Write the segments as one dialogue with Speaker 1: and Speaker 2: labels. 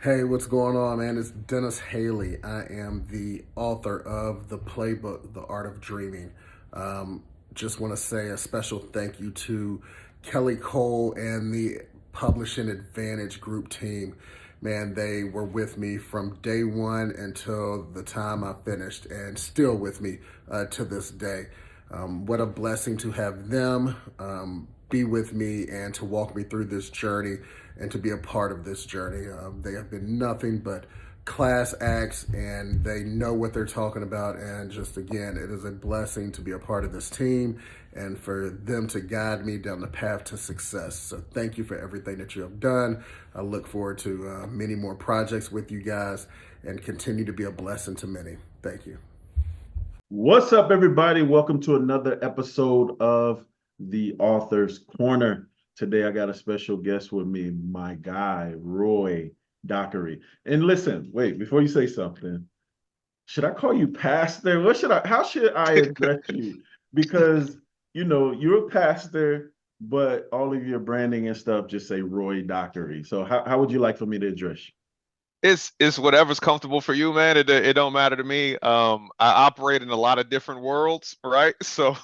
Speaker 1: Hey, what's going on, man? It's Dennis Haley. I am the author of the playbook, The Art of Dreaming. Um, just want to say a special thank you to Kelly Cole and the Publishing Advantage Group team. Man, they were with me from day one until the time I finished, and still with me to this day. What a blessing to have them be with me and to walk me through this journey and to be a part of this journey. They have been nothing but class acts and they know what they're talking about. And just again, it is a blessing to be a part of this team and for them to guide me down the path to success. So thank you for everything that you have done. I look forward to many more projects with you guys and continue to be a blessing to many. Thank you.
Speaker 2: What's up, everybody? Welcome to another episode of the Author's Corner. Today, I got a special guest with me, my guy, Roy Dockery. And listen, wait, before you say something, should I call you pastor? How should I address you? Because, you're a pastor, but all of your branding and stuff just say Roy Dockery. So how would you like for me to address you?
Speaker 3: It's whatever's comfortable for you, man. It don't matter to me. I operate in a lot of different worlds, right? So,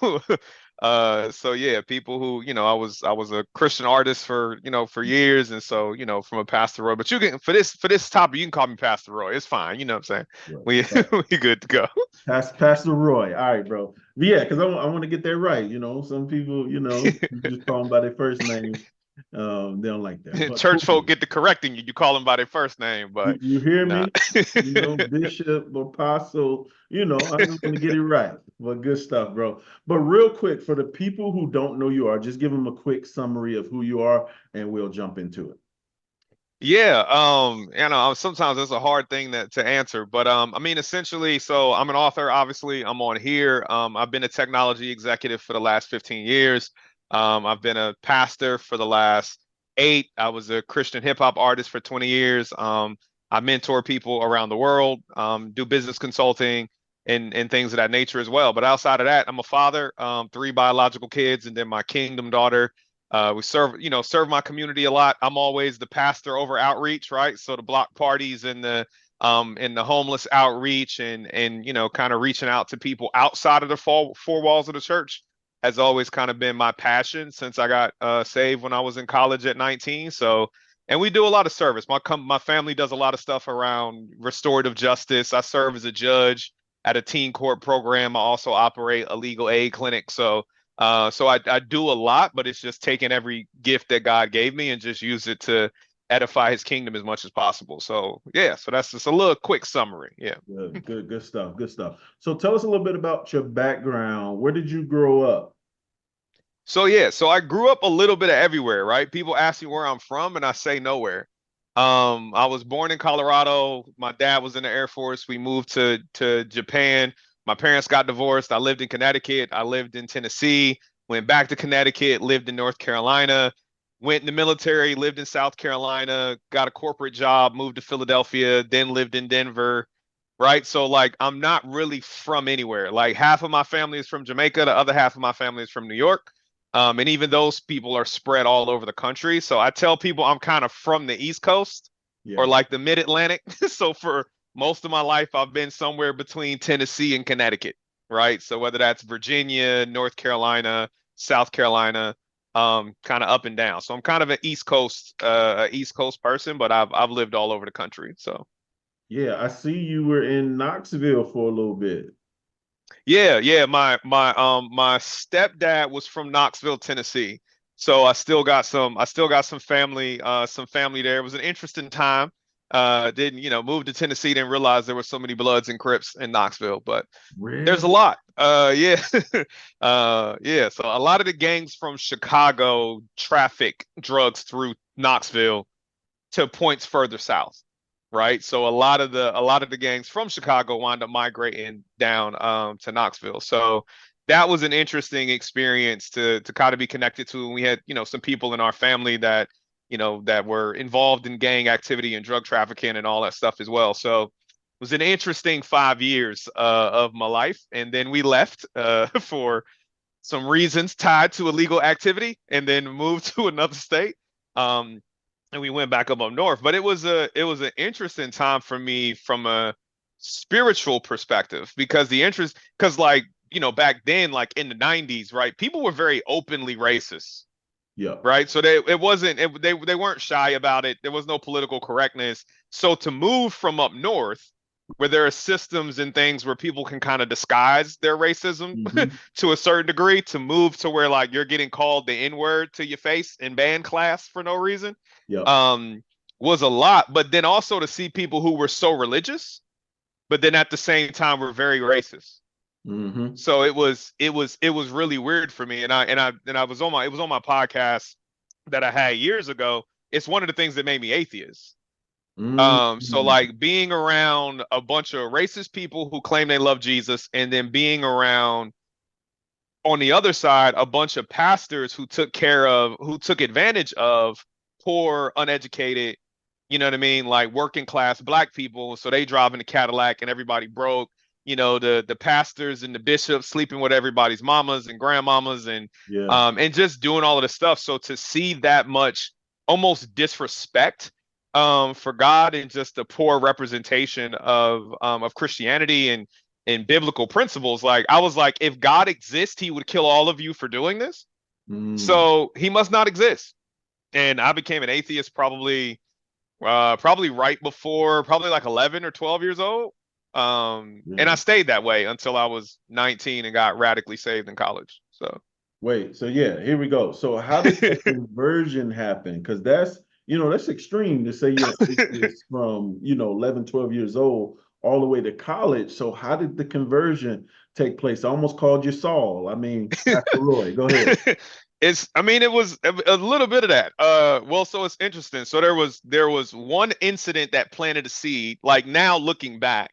Speaker 3: so yeah, people who I was a Christian artist for years, and so from a Pastor Roy. But you can for this topic, you can call me Pastor Roy. It's fine. You know what I'm saying? We
Speaker 2: Right.
Speaker 3: we good to go.
Speaker 2: Pastor Roy. All right, bro. But yeah, because I want to get that right. Some people, you just call them by their first name. They don't like that. But
Speaker 3: Church folk
Speaker 2: cool.
Speaker 3: get to correcting you. You call them by their first name,
Speaker 2: You,
Speaker 3: but
Speaker 2: you hear
Speaker 3: nah.
Speaker 2: me? Bishop, apostle, I just want to get it right. But good stuff, bro. But real quick, for the people who don't know you are, just give them a quick summary of who you are, and we'll jump into it.
Speaker 3: Yeah, sometimes it's a hard thing to answer, but I mean, essentially, so I'm an author, obviously. I'm on here. I've been a technology executive for the last 15 years. I've been a pastor for the last 8. I was a Christian hip hop artist for 20 years. I mentor people around the world, do business consulting and things of that nature as well. But outside of that, I'm a father, 3 biological kids, and then my kingdom daughter. We serve my community a lot. I'm always the pastor over outreach, right? So the block parties and the homeless outreach and kind of reaching out to people outside of the four walls of the church has always kind of been my passion since I got saved when I was in college at 19. So, and we do a lot of service. My family does a lot of stuff around restorative justice. I serve as a judge at a teen court program. I also operate a legal aid clinic. So I do a lot, but it's just taking every gift that God gave me and just use it to edify his kingdom as much as possible. So yeah, so that's just a little quick summary. Yeah.
Speaker 2: Good stuff. Good stuff. So tell us a little bit about your background. Where did you grow up?
Speaker 3: So yeah, so I grew up a little bit of everywhere, right? People ask me where I'm from and I say nowhere. I was born in Colorado. My dad was in the Air Force. We moved to Japan. My parents got divorced. I lived in Connecticut. I lived in Tennessee. Went back to Connecticut. Lived in North Carolina. Went in the military. Lived in South Carolina. Got a corporate job. Moved to Philadelphia. Then lived in Denver. Right. So like I'm not really from anywhere. Like half of my family is from Jamaica. The other half of my family is from New York. And even those people are spread all over the country. So I tell people I'm kind of from the East Coast or
Speaker 2: Yeah.
Speaker 3: like the mid Atlantic. So for most of my life, I've been somewhere between Tennessee and Connecticut, right? So whether that's Virginia, North Carolina, South Carolina, kind of up and down. So I'm kind of an East Coast person, but I've lived all over the country. So
Speaker 2: Yeah, I see you were in Knoxville for a little bit.
Speaker 3: yeah. My stepdad was from Knoxville, Tennessee. So I still got some family there. It was an interesting time. Didn't, move to Tennessee, didn't realize there were so many Bloods and Crips in Knoxville, but there's a
Speaker 2: Really?
Speaker 3: lot. Yeah. Yeah. So a lot of the gangs from Chicago traffic drugs through Knoxville to points further south, right? So a lot of the gangs from Chicago wind up migrating down to Knoxville. So that was an interesting experience to kind of be connected to. And we had, some people in our family that were involved in gang activity and drug trafficking and all that stuff as well. So it was an interesting 5 years of my life. And then we left for some reasons tied to illegal activity and then moved to another state. Um, and we went back up north. But it was an interesting time for me from a spiritual perspective because like, you know, back then, like in the 90s, right, people were very openly racist,
Speaker 2: Yeah.
Speaker 3: right? So they weren't shy about it. There was no political correctness. So to move from up north, where there are systems and things where people can kind of disguise their racism
Speaker 2: Hmm.
Speaker 3: to a certain degree, to move to where like you're getting called the N-word to your face in band class for no reason,
Speaker 2: Yep.
Speaker 3: um, was a lot. But then also to see people who were so religious, but then at the same time were very racist.
Speaker 2: Hmm.
Speaker 3: So it was really weird for me. And I was on my it was on my podcast that I had years ago. It's one of the things that made me atheist. So
Speaker 2: Hmm.
Speaker 3: like being around a bunch of racist people who claim they love Jesus, and then being around on the other side a bunch of pastors who took advantage of poor, uneducated, you know what I mean, like working class black people. So they drive in a Cadillac and everybody broke. You know, the pastors and the bishops sleeping with everybody's mamas and grandmamas,
Speaker 2: Yeah.
Speaker 3: and just doing all of this stuff. So to see that much almost disrespect for God and just a poor representation of Christianity and biblical principles, like I was like, if God exists, he would kill all of you for doing this.
Speaker 2: Mm.
Speaker 3: So he must not exist. And I became an atheist probably right before, probably like 11 or 12 years old. And
Speaker 2: Yeah.
Speaker 3: I stayed that way until I was 19 and got radically saved in college. So
Speaker 2: Wait, so yeah, here we go. So how did the conversion happen? Because that's extreme to say you're an atheist from, 11, 12 years old all the way to college. So how did the conversion take place? I almost called you Saul. I mean, Pastor Roy, go ahead.
Speaker 3: I mean, it was a little bit of that. Well, so it's interesting. So there was one incident that planted a seed, like now looking back,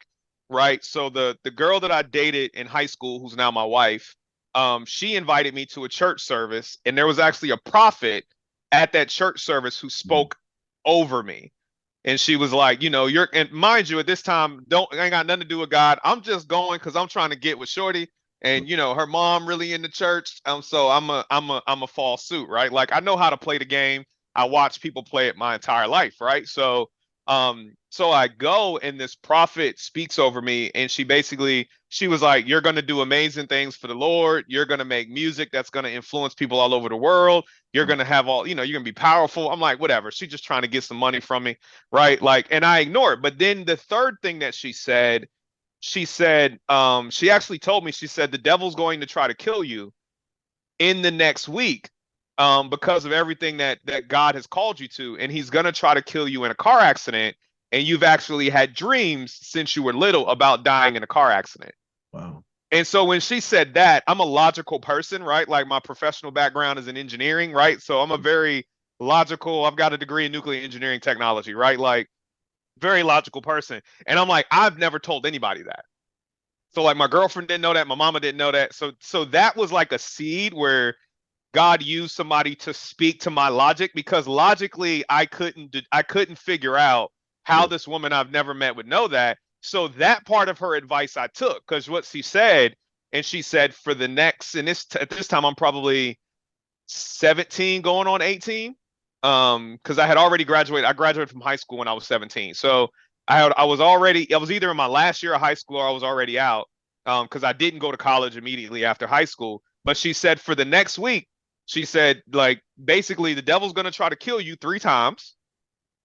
Speaker 3: right? So the girl that I dated in high school, who's now my wife, she invited me to a church service, and there was actually a prophet at that church service who
Speaker 2: Mm.
Speaker 3: spoke over me. And she was like, you know, and mind you, at this time, don't ain't got nothing to do with God. I'm just going because I'm trying to get with Shorty. And you know, her mom really in the church. So I'm a fall suit, right? Like I know how to play the game. I watch people play it my entire life, right? So I go and this prophet speaks over me, and she was like, you're gonna do amazing things for the Lord. You're gonna make music that's gonna influence people all over the world. You're gonna have all, you know, you're gonna be powerful. I'm like, whatever. She's just trying to get some money from me, right? Like, and I ignore it. But then the third thing that she said, she actually told me, she said, the devil's going to try to kill you in the next week, because of everything that God has called you to, and he's gonna try to kill you in a car accident. And you've actually had dreams since you were little about dying in a car accident.
Speaker 2: Wow.
Speaker 3: And so when she said that, I'm a logical person, right? Like my professional background is in engineering, right? So I'm a very logical, I've got a degree in nuclear engineering technology, right? Like very logical person. And I'm like, I've never told anybody that. So like my girlfriend didn't know that, my mama didn't know that. So that was like a seed where God used somebody to speak to my logic, because logically I couldn't figure out how
Speaker 2: Yeah.
Speaker 3: this woman I've never met would know that. So that part of her advice I took, because what she said, and she said for the next, and at this time I'm probably 17 going on 18, because I graduated from high school when I was 17. So I was either in my last year of high school or I was already out, because I didn't go to college immediately after high school. But she said for the next week, she said like basically the devil's gonna try to kill you 3 times.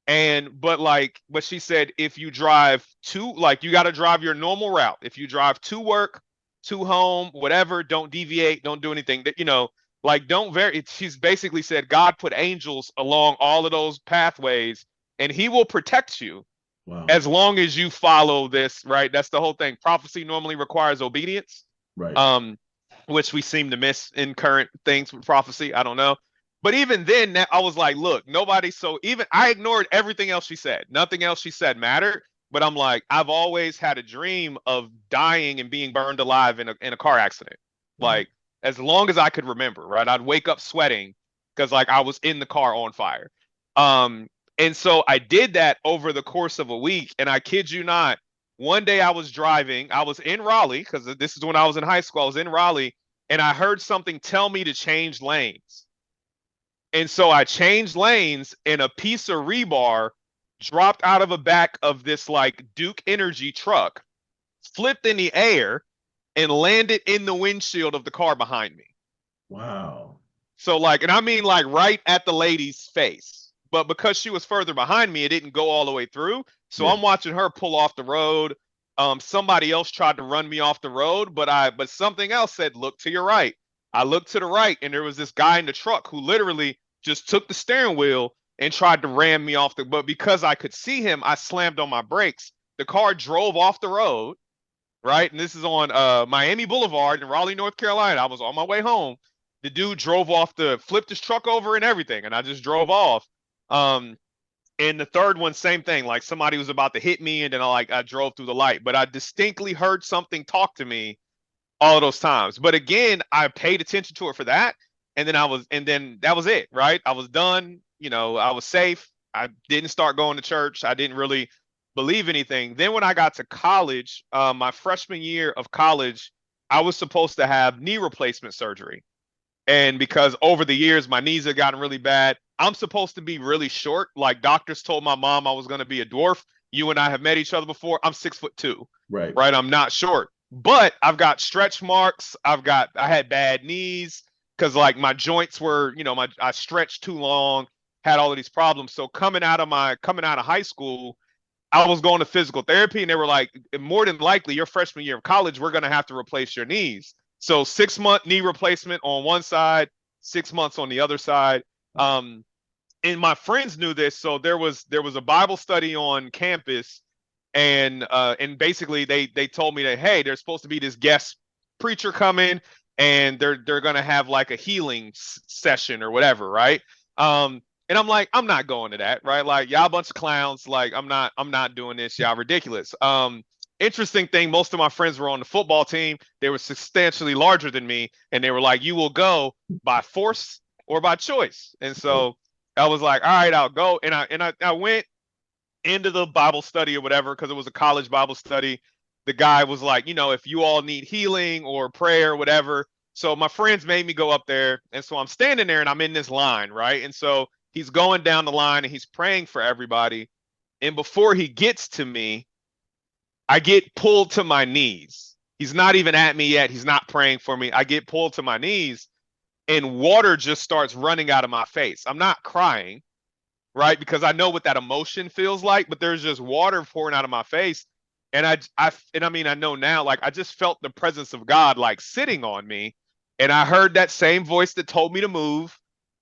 Speaker 3: But she said if you drive to, like, you got to drive your normal route. If you drive to work, to home, whatever, don't deviate, don't do anything that, you know, like don't vary. She's basically said God put angels along all of those pathways, and he will protect you
Speaker 2: Wow.
Speaker 3: as long as you follow this, right? That's the whole thing. Prophecy normally requires obedience,
Speaker 2: Right.
Speaker 3: um, which we seem to miss in current things with prophecy. I don't know. But even then, I was like, look, nobody. So even I ignored everything else she said. Nothing else she said mattered. But I'm like, I've always had a dream of dying and being burned alive in a car accident.
Speaker 2: Wow.
Speaker 3: Like as long as I could remember, right? I'd wake up sweating because like I was in the car on fire. Um, and so I did that over the course of a week. And I kid you not, one day I was driving, I was in Raleigh because this is when I was in high school. I was in Raleigh, and I heard something tell me to change lanes. And so I changed lanes and a piece of rebar dropped out of the back of this like Duke Energy truck, flipped in the air, and landed in the windshield of the car behind me.
Speaker 2: Wow.
Speaker 3: So like, and I mean like right at the lady's face. But because she was further behind me, it didn't go all the way through. So
Speaker 2: Yeah.
Speaker 3: I'm watching her pull off the road. Somebody else tried to run me off the road, but something else said, look to your right. I looked to the right, and there was this guy in the truck who literally just took the steering wheel and tried to ram me off but because I could see him, I slammed on my brakes. The car drove off the road, right? And this is on Miami Boulevard in Raleigh, North Carolina. I was on my way home. The dude drove off flipped his truck over and everything, and I just drove off. Um, and the third one, same thing. Like somebody was about to hit me, and then I drove through the light. But I distinctly heard something talk to me all of those times. But again, I paid attention to it for that, and then that was it, right? I was done. I was safe. I didn't start going to church. I didn't really believe anything. Then when I got to college, my freshman year of college, I was supposed to have knee replacement surgery. And because over the years my knees had gotten really bad, I'm supposed to be really short. Like doctors told my mom I was going to be a dwarf. You and I have met each other before. I'm 6'2",
Speaker 2: Right.
Speaker 3: right? I'm not short, but I've got stretch marks. I had bad knees because like my joints were, I stretched too long, had all of these problems. So coming out of high school, I was going to physical therapy, and they were like, more than likely, your freshman year of college, we're going to have to replace your knees. So 6 month knee replacement on one side, 6 months on the other side. Um, and my friends knew this, so there was a Bible study on campus, and basically they told me that hey, there's supposed to be this guest preacher coming, and they're gonna have like a healing session or whatever, right? And I'm like, I'm not going to that, right? Like y'all a bunch of clowns. Like I'm not doing this. Y'all ridiculous. Interesting thing, most of my friends were on the football team. They were substantially larger than me, and they were like, you will go by force or by choice. And so I was like, all right, I'll go. And I went into the Bible study or whatever because it was a college Bible study. The guy was like, if you all need healing or prayer or whatever. So my friends made me go up there. And so I'm standing there and I'm in this line, right? And so he's going down the line and he's praying for everybody. And before he gets to me, I get pulled to my knees. He's not even at me yet. He's not praying for me. I get pulled to my knees and water just starts running out of my face. I'm not crying, right? Because I know what that emotion feels like, but there's just water pouring out of my face. And I know now, like I just felt the presence of God like sitting on me. And I heard that same voice that told me to move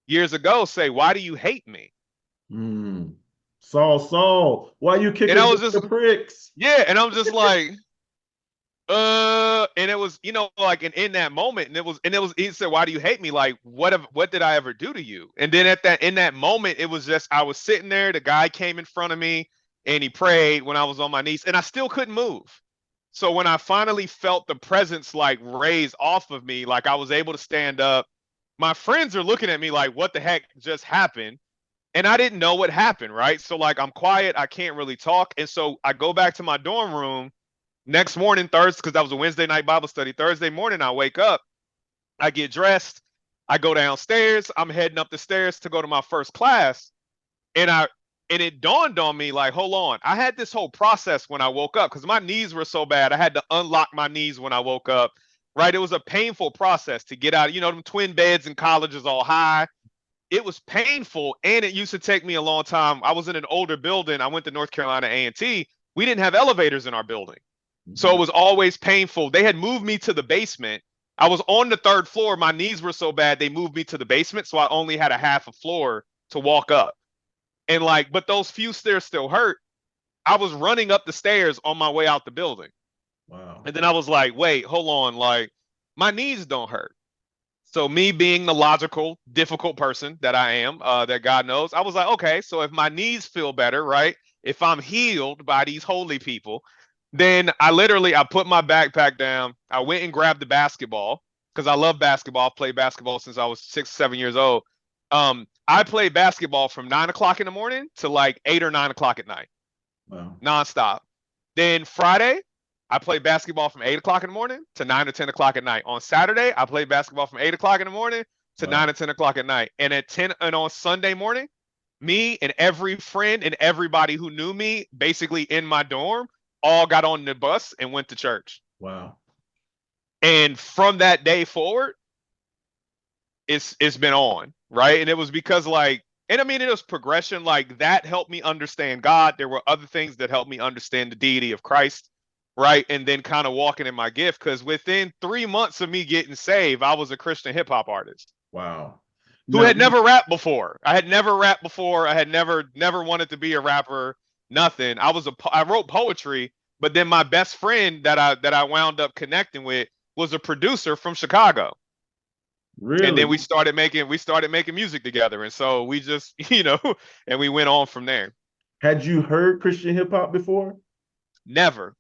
Speaker 3: years ago say, why do you hate me?
Speaker 2: Mm. Saul, why you
Speaker 3: And
Speaker 2: kicking
Speaker 3: I was
Speaker 2: against
Speaker 3: just,
Speaker 2: the pricks?
Speaker 3: yeah. And I'm just like, and it was, like in that moment, he said, why do you hate me? Like, what did I ever do to you? And then in that moment, it was just, I was sitting there, the guy came in front of me and he prayed when I was on my knees and I still couldn't move. So when I finally felt the presence like raise off of me, like I was able to stand up, my friends are looking at me like, what the heck just happened? And I didn't know what happened, right? So like I'm quiet, I can't really talk. And so I go back to my dorm room next morning, Thursday, because that was a Wednesday night Bible study. Thursday morning, I wake up, I get dressed, I go downstairs, I'm heading up the stairs to go to my first class. And it dawned on me, like, hold on. I had this whole process when I woke up because my knees were so bad. I had to unlock my knees when I woke up. Right. It was a painful process to get out. Them twin beds in college is all high. It was painful, and it used to take me a long time. I was in an older building. I went to North Carolina A&T. We didn't have elevators in our building. So it was always painful. They had moved me to the basement. I was on the third floor. My knees were so bad, they moved me to the basement. So I only had a half a floor to walk up. And like, but those few stairs still hurt. I was running up the stairs on my way out the building.
Speaker 2: Wow.
Speaker 3: And then I was like, wait, hold on. Like, my knees don't hurt. So me being the logical, difficult person that I am, that God knows, I was like, okay, so if my knees feel better, right? If I'm healed by these holy people, then I put my backpack down. I went and grabbed the basketball because I love basketball. I've played basketball since I was 6, 7 years old. I played basketball from 9 o'clock in the morning to like 8 or 9 o'clock at night,
Speaker 2: Wow.
Speaker 3: nonstop. Then Friday, I played basketball from 8 o'clock in the morning to 9 or 10 o'clock at night. On Saturday, I played basketball from 8 o'clock in the morning to 9 or 10 o'clock at night. And at 10 and on Sunday morning, me and every friend and everybody who knew me, basically in my dorm, all got on the bus and went to church.
Speaker 2: Wow.
Speaker 3: And from that day forward, it's been on, right? And it was because like, and I mean, it was progression. Like that helped me understand God. There were other things that helped me understand the deity of Christ, right? And then kind of walking in my gift. Because within 3 months of me getting saved, I was a Christian hip hop artist
Speaker 2: Wow.
Speaker 3: who
Speaker 2: Now,
Speaker 3: had never rapped before. I had never rapped before. I had never wanted to be a rapper. Nothing. I wrote poetry, but then my best friend that I wound up connecting with was a producer from Chicago. And then
Speaker 2: really,
Speaker 3: we started making music together. And so we just, and we went on from there.
Speaker 2: had you heard Christian hip hop before?
Speaker 3: Never.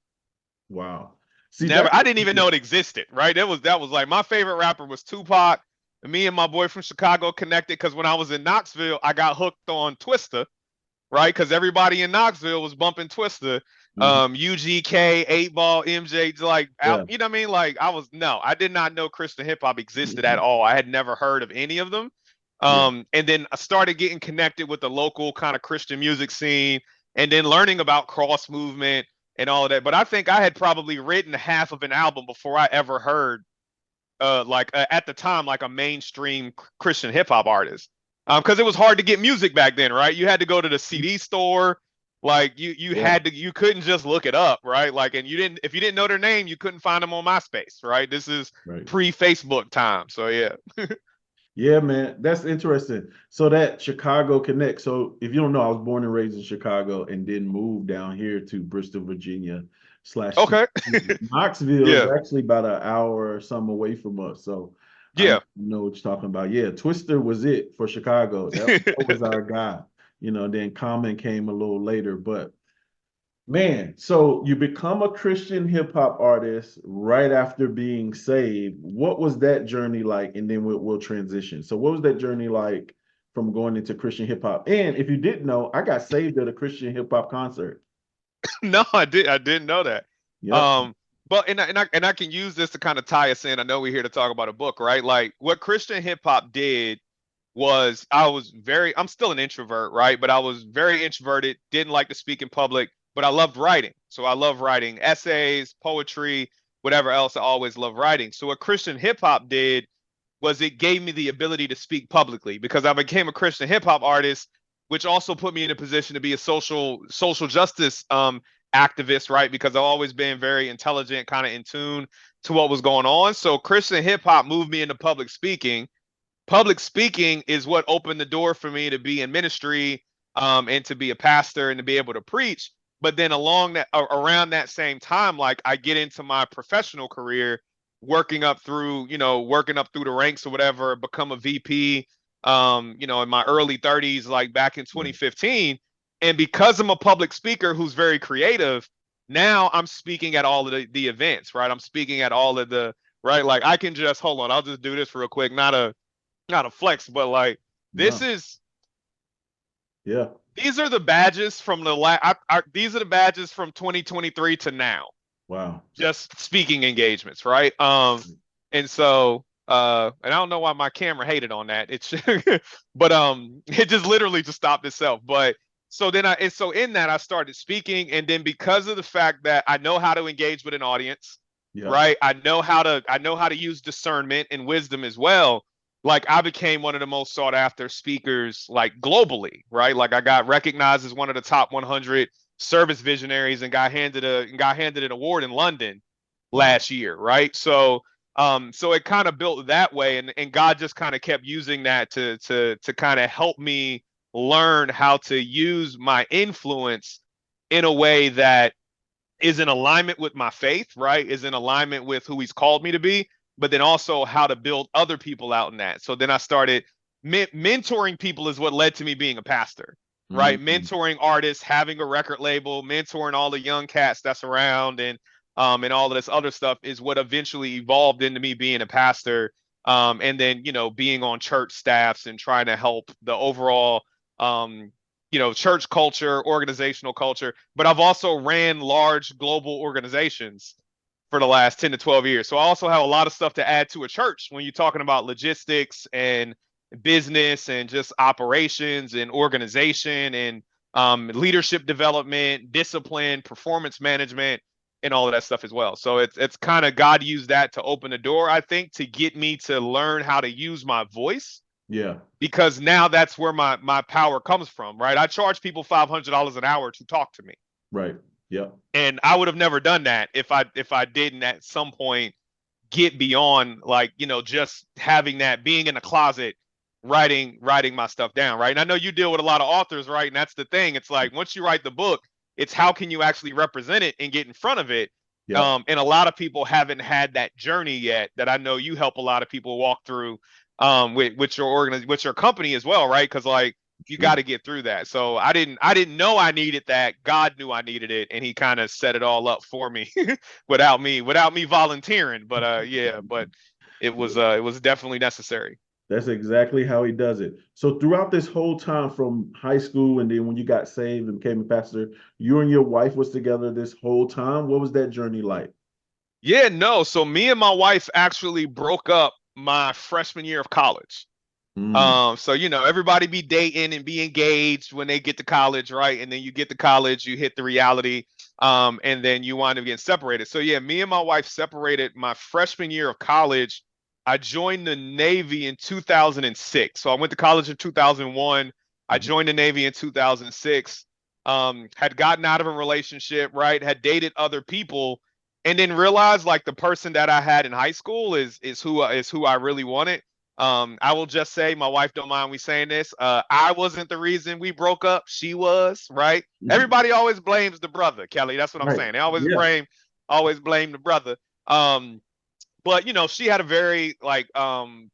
Speaker 2: Wow. See,
Speaker 3: Never.
Speaker 2: that's
Speaker 3: I didn't even know it existed, right? That was like my favorite rapper was Tupac. And me and my boy from Chicago connected because when I was in Knoxville, I got hooked on Twista, right? Because everybody in Knoxville was bumping Twista,
Speaker 2: Mhm.
Speaker 3: UGK, 8 Ball, MJ, like out,
Speaker 2: Yeah.
Speaker 3: you know what I mean? Like I did not know Christian hip hop existed at all. I had never heard of any of them.
Speaker 2: Yeah.
Speaker 3: And then I started getting connected with the local kind of Christian music scene, and then learning about cross movement and all of that. But I think I had probably written half of an album before I ever heard at the time like a mainstream Christian hip hop artist. Because it was hard to get music back then, right? You had to go to the CD store. Like you
Speaker 2: Yeah.
Speaker 3: had to you couldn't just look it up, right? Like and you didn't if you didn't know their name, you couldn't find them on MySpace, right? This is
Speaker 2: Right.
Speaker 3: pre-Facebook time. So yeah.
Speaker 2: Yeah, man, that's interesting. So that Chicago connect. So if you don't know, I was born and raised in Chicago and then moved down here to Bristol, Virginia slash
Speaker 3: Okay.
Speaker 2: Knoxville is
Speaker 3: Yeah.
Speaker 2: actually about an hour or some away from us. So I
Speaker 3: Yeah.
Speaker 2: know what you're talking about. Yeah, Twister was it for Chicago. That was our guy. Then Common came a little later, but man, so you become a Christian hip hop artist right after being saved. What was that journey like? And then we'll transition. So, what was that journey like from going into Christian hip hop? And if you didn't know, I got saved at a Christian hip hop concert.
Speaker 3: No, I didn't know that.
Speaker 2: Yep.
Speaker 3: Um, but and I can use this to kind of tie us in. I know we're here to talk about a book, right? Like what Christian hip hop did was I'm still an introvert, right? But I was very introverted, didn't like to speak in public, but I loved writing. So I love writing essays, poetry, whatever else. I always loved writing. So what Christian hip hop did was it gave me the ability to speak publicly because I became a Christian hip hop artist, which also put me in a position to be a social justice activist, right? Because I've always been very intelligent, kind of in tune to what was going on. So Christian hip hop moved me into public speaking. Public speaking is what opened the door for me to be in ministry, and to be a pastor and to be able to preach. But then around that same time, like I get into my professional career, working up through the ranks or whatever, become a VP, in my early 30s, like back in
Speaker 2: Yeah.
Speaker 3: 2015. And because I'm a public speaker who's very creative, now I'm speaking at all of the events, right? I'm speaking at all of the, right? Like I can just, hold on, I'll just do this real quick. Not a flex, but like this
Speaker 2: No.
Speaker 3: is
Speaker 2: Yeah.
Speaker 3: these are the badges from these are the badges from 2023 to now.
Speaker 2: Wow.
Speaker 3: Just speaking engagements, right? And so and I don't know why my camera hated on that. It's but it just literally just stopped itself. But so in that I started speaking, and then because of the fact that I know how to engage with an audience,
Speaker 2: Yeah.
Speaker 3: right? I know how to use discernment and wisdom as well. Like I became one of the most sought after speakers like globally, right? Like I got recognized as one of the top 100 service visionaries and got handed an award in London
Speaker 2: Wow.
Speaker 3: last year, right? So it kind of built that way, and God just kind of kept using that to kind of help me learn how to use my influence in a way that is in alignment with my faith, right? Is in alignment with who he's called me to be, but then also how to build other people out in that. So then I started mentoring people is what led to me being a pastor, right?
Speaker 2: Mhm.
Speaker 3: Mentoring artists, having a record label, mentoring all the young cats that's around, and all of this other stuff is what eventually evolved into me being a pastor. And then, being on church staffs and trying to help the overall church culture, organizational culture, but I've also ran large global organizations for the last 10 to 12 years. So I also have a lot of stuff to add to a church when you're talking about logistics and business and just operations and organization and leadership development, discipline, performance management, and all of that stuff as well. So it's kind of God used that to open the door, I think, to get me to learn how to use my voice,
Speaker 2: Yeah.
Speaker 3: because now that's where my power comes from, right? I charge people $500 an hour to talk to me.
Speaker 2: Right. Yep.
Speaker 3: And I would have never done that if I didn't at some point get beyond, like, just having that, being in a closet writing my stuff down, right? And I know you deal with a lot of authors, right? And that's the thing. It's like once you write the book, it's how can you actually represent it and get in front of it.
Speaker 2: Yep.
Speaker 3: And a lot of people haven't had that journey yet that I know you help a lot of people walk through with your company as well, right? Because like you got to get through that. So I didn't know I needed that. God knew I needed it, and he kind of set it all up for me without me volunteering. But yeah, but it was definitely necessary.
Speaker 2: That's exactly how he does it. So throughout this whole time from high school and then when you got saved and became a pastor, you and your wife was together this whole time. What was that journey like?
Speaker 3: Yeah, no. So me and my wife actually broke up my freshman year of college.
Speaker 2: Mm,
Speaker 3: So everybody be dating and be engaged when they get to college, right? And then you get to college, you hit the reality, and then you wind up getting separated. So yeah, me and my wife separated my freshman year of college. I joined the Navy in 2006. So I went to college in 2001. I
Speaker 2: mhm.
Speaker 3: joined the Navy in 2006. Had gotten out of a relationship, right? Had dated other people, and then realized like the person that I had in high school is who I really wanted. I will just say, my wife don't mind me saying this. I wasn't the reason we broke up. She was, right? Everybody always blames the brother, Kelly. That's what I'm
Speaker 2: Right.
Speaker 3: saying. They always
Speaker 2: Yeah.
Speaker 3: blame the brother. Um, but she had a very like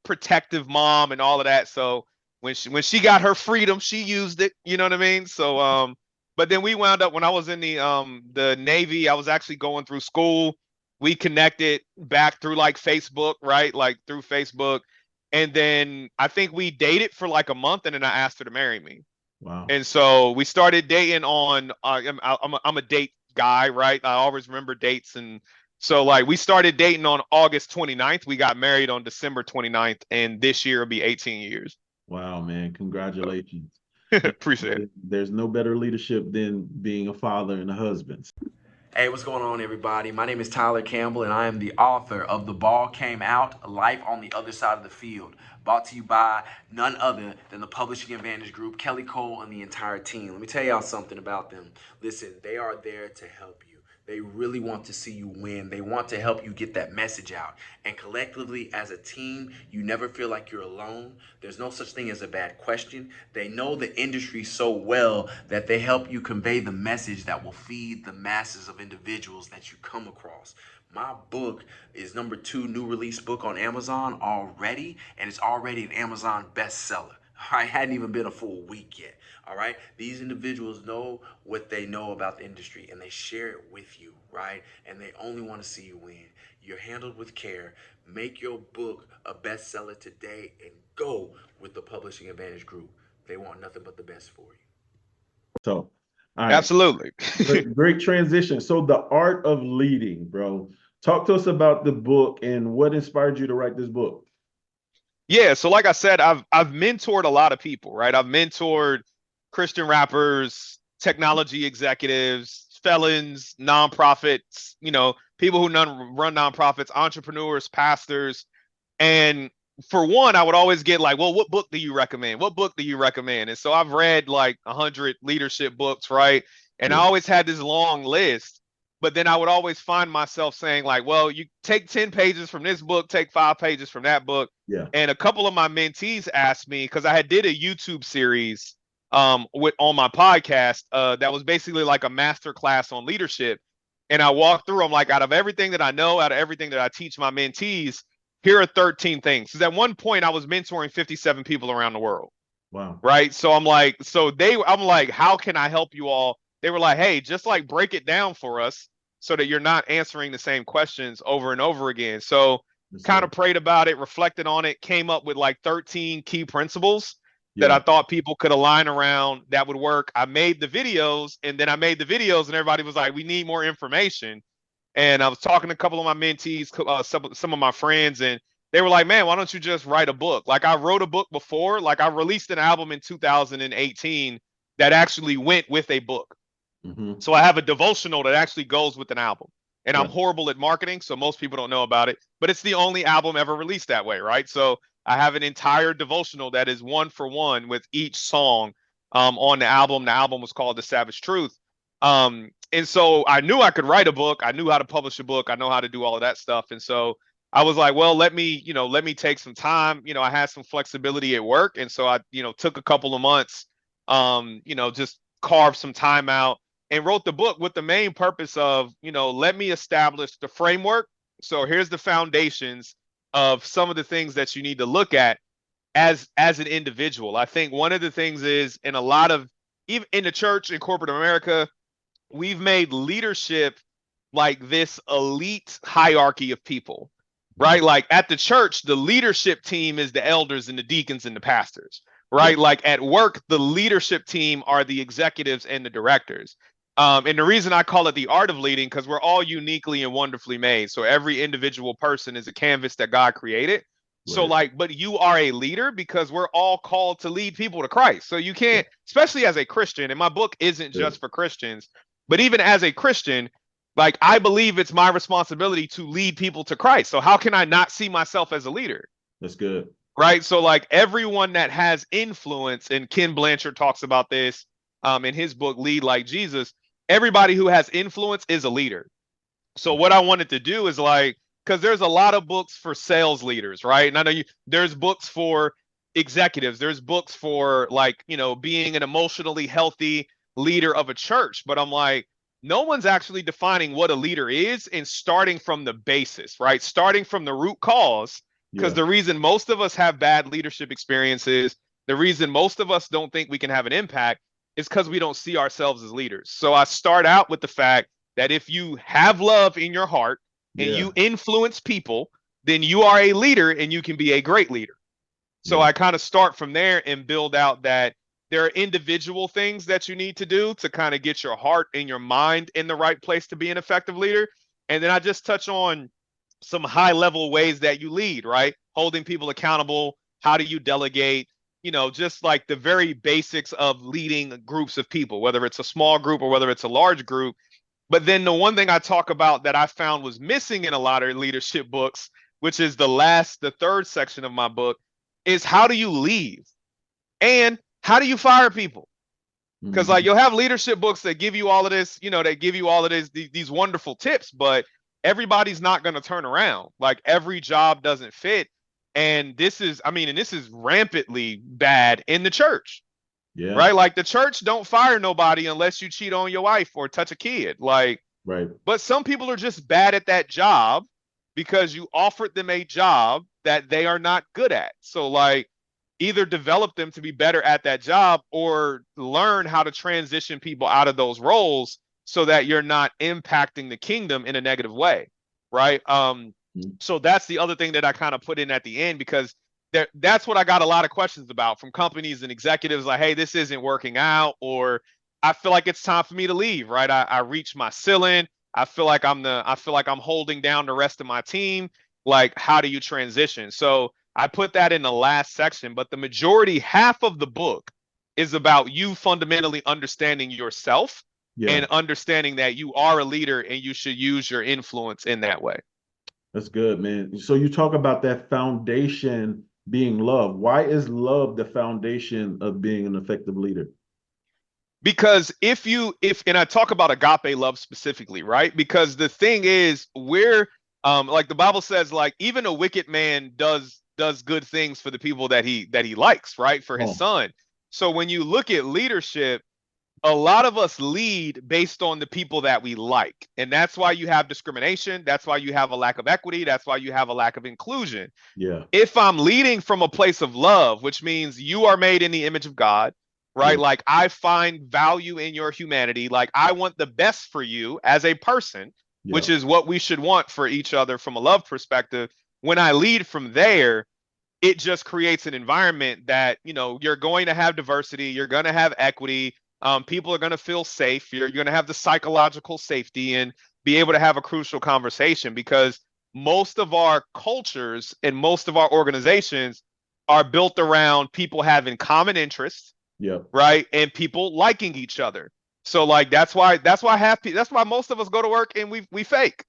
Speaker 3: protective mom and all of that. So when she got her freedom, she used it. You know what I mean? So but then we wound up, when I was in the Navy, I was actually going through school. We connected back through like Facebook, right? Like through Facebook. And then I think we dated for like a month, and then I asked her to marry me.
Speaker 2: Wow.
Speaker 3: And so we started dating on. I'm a date guy, right? I always remember dates, and so like we started dating on August 29th. We got married on December 29th, and this year will be 18 years.
Speaker 2: Wow, man. Congratulations.
Speaker 3: Appreciate it.
Speaker 2: There's no better leadership than being a father and a husband.
Speaker 4: Hey, what's going on, everybody? My name is Tyler Campbell, and I am the author of The Ball Came Out, Life on the Other Side of the Field, brought to you by none other than the Publishing Advantage Group, Kelly Cole, and the entire team. Let me tell y'all something about them. Listen, they are there to help you. They really want to see you win. They want to help you get that message out. And collectively, as a team, you never feel like you're alone. There's no such thing as a bad question. They know the industry so well that they help you convey the message that will feed the masses of individuals that you come across. My book is #2 new release book on Amazon already, and it's already an Amazon bestseller. I hadn't even been a full week yet. All right. These individuals know what they know about the industry, and they share it with you, right? And they only want to see you win. You're handled with care. Make your book a bestseller today and go with the Publishing Advantage Group. They want nothing but the best for you.
Speaker 2: So, all right.
Speaker 3: Absolutely.
Speaker 2: Great transition. So, the art of leading, bro. Talk to us about the book and what inspired you to write this book.
Speaker 3: Yeah, so like I said, I've mentored a lot of people, right? I've mentored Christian rappers, technology executives, felons, nonprofits, people who run nonprofits, entrepreneurs, pastors. And for one, I would always get like, well, what book do you recommend? What book do you recommend? And so I've read like 100 leadership books, right? And I
Speaker 2: Yeah.
Speaker 3: always had this long list. But then I would always find myself saying like, well, you take 10 pages from this book, take 5 pages from that book.
Speaker 2: Yeah.
Speaker 3: And a couple of my mentees asked me, because I had did a YouTube series on my podcast that was basically like a master class on leadership. And I walked through them like, out of everything that I know, out of everything that I teach my mentees, here are 13 things. Because at one point I was mentoring 57 people around the world.
Speaker 2: Wow.
Speaker 3: Right. So I'm like, how can I help you all? They were like, hey, just like break it down for us so that you're not answering the same questions over and over again. So kind of prayed about it, reflected on it, came up with like 13 key principles that
Speaker 2: Yeah.
Speaker 3: I thought people could align around that would work. I made the videos, and everybody was like, we need more information. And I was talking to a couple of my mentees, some of my friends, and they were like, man, why don't you just write a book? Like I wrote a book before, like I released an album in 2018 that actually went with a book.
Speaker 2: Mm-hmm.
Speaker 3: So I have a devotional that actually goes with an album. And
Speaker 2: Yeah.
Speaker 3: I'm horrible at marketing, so most people don't know about it, but it's the only album ever released that way, right? So I have an entire devotional that is one for one with each song on the album. The album was called The Savage Truth. And so I knew I could write a book. I knew how to publish a book. I know how to do all of that stuff. And so I was like, well, let me take some time. I had some flexibility at work. And so I, took a couple of months, just carved some time out and wrote the book with the main purpose of, let me establish the framework. So here's the foundations of some of the things that you need to look at as an individual. I think one of the things is in a lot of, even in the church in corporate America, we've made leadership like this elite hierarchy of people, right? Like at the church, the leadership team is the elders and the deacons and the pastors, right?
Speaker 2: Yeah.
Speaker 3: Like at work, the leadership team are the executives and the directors. And the reason I call it the art of leading, because we're all uniquely and wonderfully made. So every individual person is a canvas that God created. So
Speaker 2: Right.
Speaker 3: but you are a leader because we're all called to lead people to Christ. So you
Speaker 2: Yeah.
Speaker 3: can't, especially as a Christian, and my book isn't
Speaker 2: Good.
Speaker 3: just for Christians, but even as a Christian, like I believe it's my responsibility to lead people to Christ. So how can I not see myself as a leader?
Speaker 2: That's good.
Speaker 3: Right. So like everyone that has influence, and Ken Blanchard talks about this in his book, Lead Like Jesus, everybody who has influence is a leader. So what I wanted to do is like, because there's a lot of books for sales leaders, right? And I know there's books for executives, there's books for like, being an emotionally healthy leader of a church. But I'm like, no one's actually defining what a leader is and starting from the basis, right? Starting from the root cause. Because
Speaker 2: Yeah.
Speaker 3: the reason most of us have bad leadership experiences, the reason most of us don't think we can have an impact is because we don't see ourselves as leaders. So I start out with the fact that if you have love in your heart and
Speaker 2: Yeah.
Speaker 3: you influence people, then you are a leader and you can be a great leader. So
Speaker 2: Yeah.
Speaker 3: I kind of start from there and build out that there are individual things that you need to do to kind of get your heart and your mind in the right place to be an effective leader. And then I just touch on some high level ways that you lead, right? Holding people accountable. How do you delegate? Just like the very basics of leading groups of people, whether it's a small group or whether it's a large group. But then the one thing I talk about that I found was missing in a lot of leadership books, which is the third section of my book, is how do you leave and how do you fire people? Because like
Speaker 2: Mm-hmm.
Speaker 3: you'll have leadership books that give you all of this, that give you all of these wonderful tips, but everybody's not going to turn around. Like every job doesn't fit. And this is rampantly bad in the church,
Speaker 2: Yeah.
Speaker 3: right? Like the church don't fire nobody unless you cheat on your wife or touch a kid. Like,
Speaker 2: Right.
Speaker 3: but some people are just bad at that job because you offered them a job that they are not good at. So like either develop them to be better at that job or learn how to transition people out of those roles so that you're not impacting the kingdom in a negative way, right?
Speaker 2: Mm-hmm.
Speaker 3: So that's the other thing that I kind of put in at the end, because that's what I got a lot of questions about from companies and executives, like, hey, this isn't working out, or I feel like it's time for me to leave, right? I reached my ceiling. I feel like I'm holding down the rest of my team. Like, how do you transition? So I put that in the last section, but the majority, half of the book, is about you fundamentally understanding yourself
Speaker 2: Yeah.
Speaker 3: and understanding that you are a leader and you should use your influence in that way.
Speaker 2: That's good, man. So you talk about that foundation being love. Why is love the foundation of being an effective leader?
Speaker 3: Because if and I talk about agape love specifically, right? Because the thing is, we're like the Bible says, like even a wicked man does good things for the people that he likes, right? For his
Speaker 2: Oh,
Speaker 3: son. So when you look at leadership, a lot of us lead based on the people that we like. And that's why you have discrimination. That's why you have a lack of equity. That's why you have a lack of inclusion.
Speaker 2: yeah.
Speaker 3: If I'm leading from a place of love, which means you are made in the image of God, right?
Speaker 2: Yeah.
Speaker 3: Like I find value in your humanity. Like I want the best for you as a person,
Speaker 2: Yeah.
Speaker 3: which is what we should want for each other from a love perspective. When I lead from there, it just creates an environment that, you're going to have diversity, you're going to have equity, people are going to feel safe, you're going to have the psychological safety, and be able to have a crucial conversation, because most of our cultures and most of our organizations are built around people having common interests,
Speaker 2: Yeah.
Speaker 3: right? And people liking each other. So like that's why most of us go to work and we fake,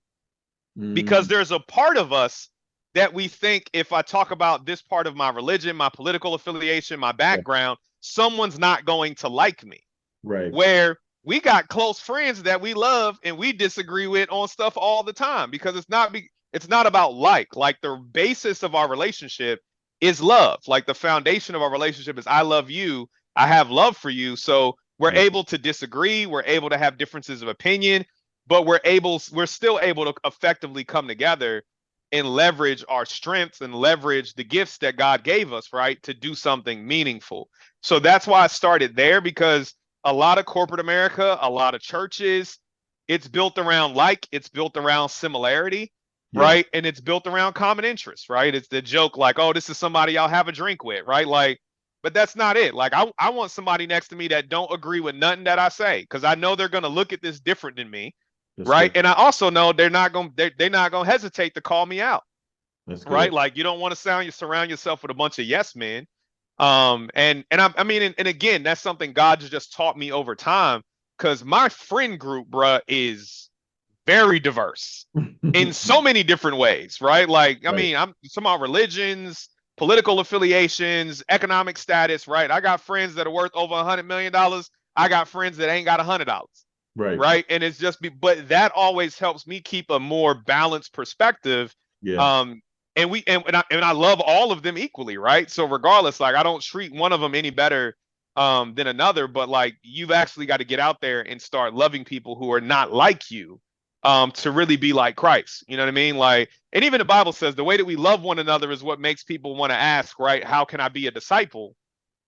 Speaker 3: because
Speaker 2: Mm,
Speaker 3: there's a part of us that we think, if I talk about this part of my religion, my political affiliation, my
Speaker 2: yeah.
Speaker 3: background, someone's not going to like me.
Speaker 2: Right.
Speaker 3: Where we got close friends that we love and we disagree with on stuff all the time, because it's not about like the basis of our relationship is love. Like the foundation of our relationship is I love you, I have love for you. So we're
Speaker 2: Yeah.
Speaker 3: able to disagree, we're able to have differences of opinion, but we're still able to effectively come together and leverage our strengths and leverage the gifts that God gave us, right, to do something meaningful. So that's why I started there, because a lot of corporate America, a lot of churches, it's built around it's built around similarity,
Speaker 2: Yeah.
Speaker 3: right? And it's built around common interests, right? It's the joke like, oh, this is somebody I'll have a drink with, right? Like, but that's not it. Like, I want somebody next to me that don't agree with nothing that I say, because I know they're gonna look at this different than me,
Speaker 2: That's
Speaker 3: right?
Speaker 2: good.
Speaker 3: And I also know they're not gonna hesitate to call me out,
Speaker 2: That's
Speaker 3: right?
Speaker 2: good.
Speaker 3: Like you don't want to surround yourself with a bunch of yes men. I mean, and again, that's something God just taught me over time, because my friend group, bruh, is very diverse in so many different ways, right? Like, I
Speaker 2: Right.
Speaker 3: mean, I'm some of religions, political affiliations, economic status, right? I got friends that are worth over $100 million. I got friends that ain't got $100,
Speaker 2: Right.
Speaker 3: right? And it's just but that always helps me keep a more balanced perspective.
Speaker 2: Yeah.
Speaker 3: Um, and I love all of them equally, right? So regardless, like I don't treat one of them any better than another, but like you've actually got to get out there and start loving people who are not like you, to really be like Christ. You know what I mean? Like, and even the Bible says the way that we love one another is what makes people want to ask, right? How can I be a disciple?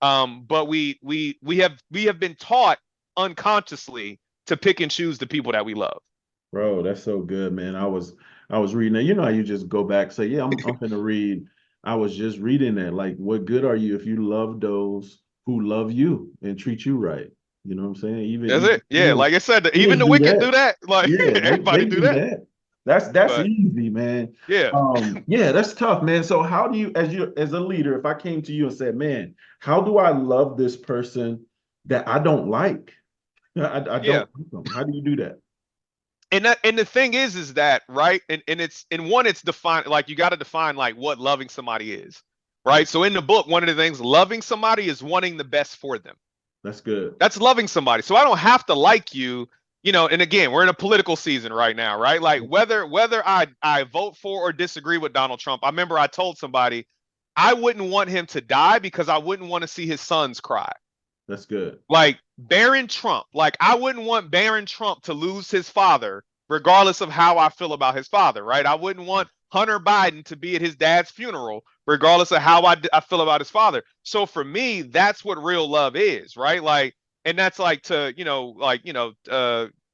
Speaker 3: But we have been taught unconsciously to pick and choose the people that we love.
Speaker 2: Bro, that's so good, man. I was reading that. You know how you just go back, say, yeah, I'm gonna read. I was just reading that. Like, what good are you if you love those who love you and treat you right? You know what I'm saying? Even
Speaker 3: That's
Speaker 2: even
Speaker 3: it. Yeah, like I said, even
Speaker 2: humans
Speaker 3: the
Speaker 2: do
Speaker 3: wicked do
Speaker 2: that.
Speaker 3: that. Like
Speaker 2: Yeah, they
Speaker 3: everybody do
Speaker 2: do
Speaker 3: that.
Speaker 2: that. That's
Speaker 3: But
Speaker 2: easy, man.
Speaker 3: yeah,
Speaker 2: Yeah, that's tough, man. So how do you, as a leader, if I came to you and said, man, how do I love this person that I don't like? I
Speaker 3: yeah.
Speaker 2: don't like them. How do you do that?
Speaker 3: And the thing is that right, and it's in one, it's defined, like you got to define like what loving somebody is, right? So in the book, one of the things, loving somebody is wanting the best for them.
Speaker 2: That's good.
Speaker 3: That's loving somebody. So I don't have to like you, you know. And again, we're in a political season right now, right? Like whether I vote for or disagree with Donald Trump, I remember I told somebody I wouldn't want him to die because I wouldn't want to see his sons cry.
Speaker 2: That's good.
Speaker 3: Like Barron Trump, like I wouldn't want Barron Trump to lose his father, regardless of how I feel about his father, right? I wouldn't want Hunter Biden to be at his dad's funeral, regardless of how I feel about his father. So for me, that's what real love is, right? Like, and that's like to,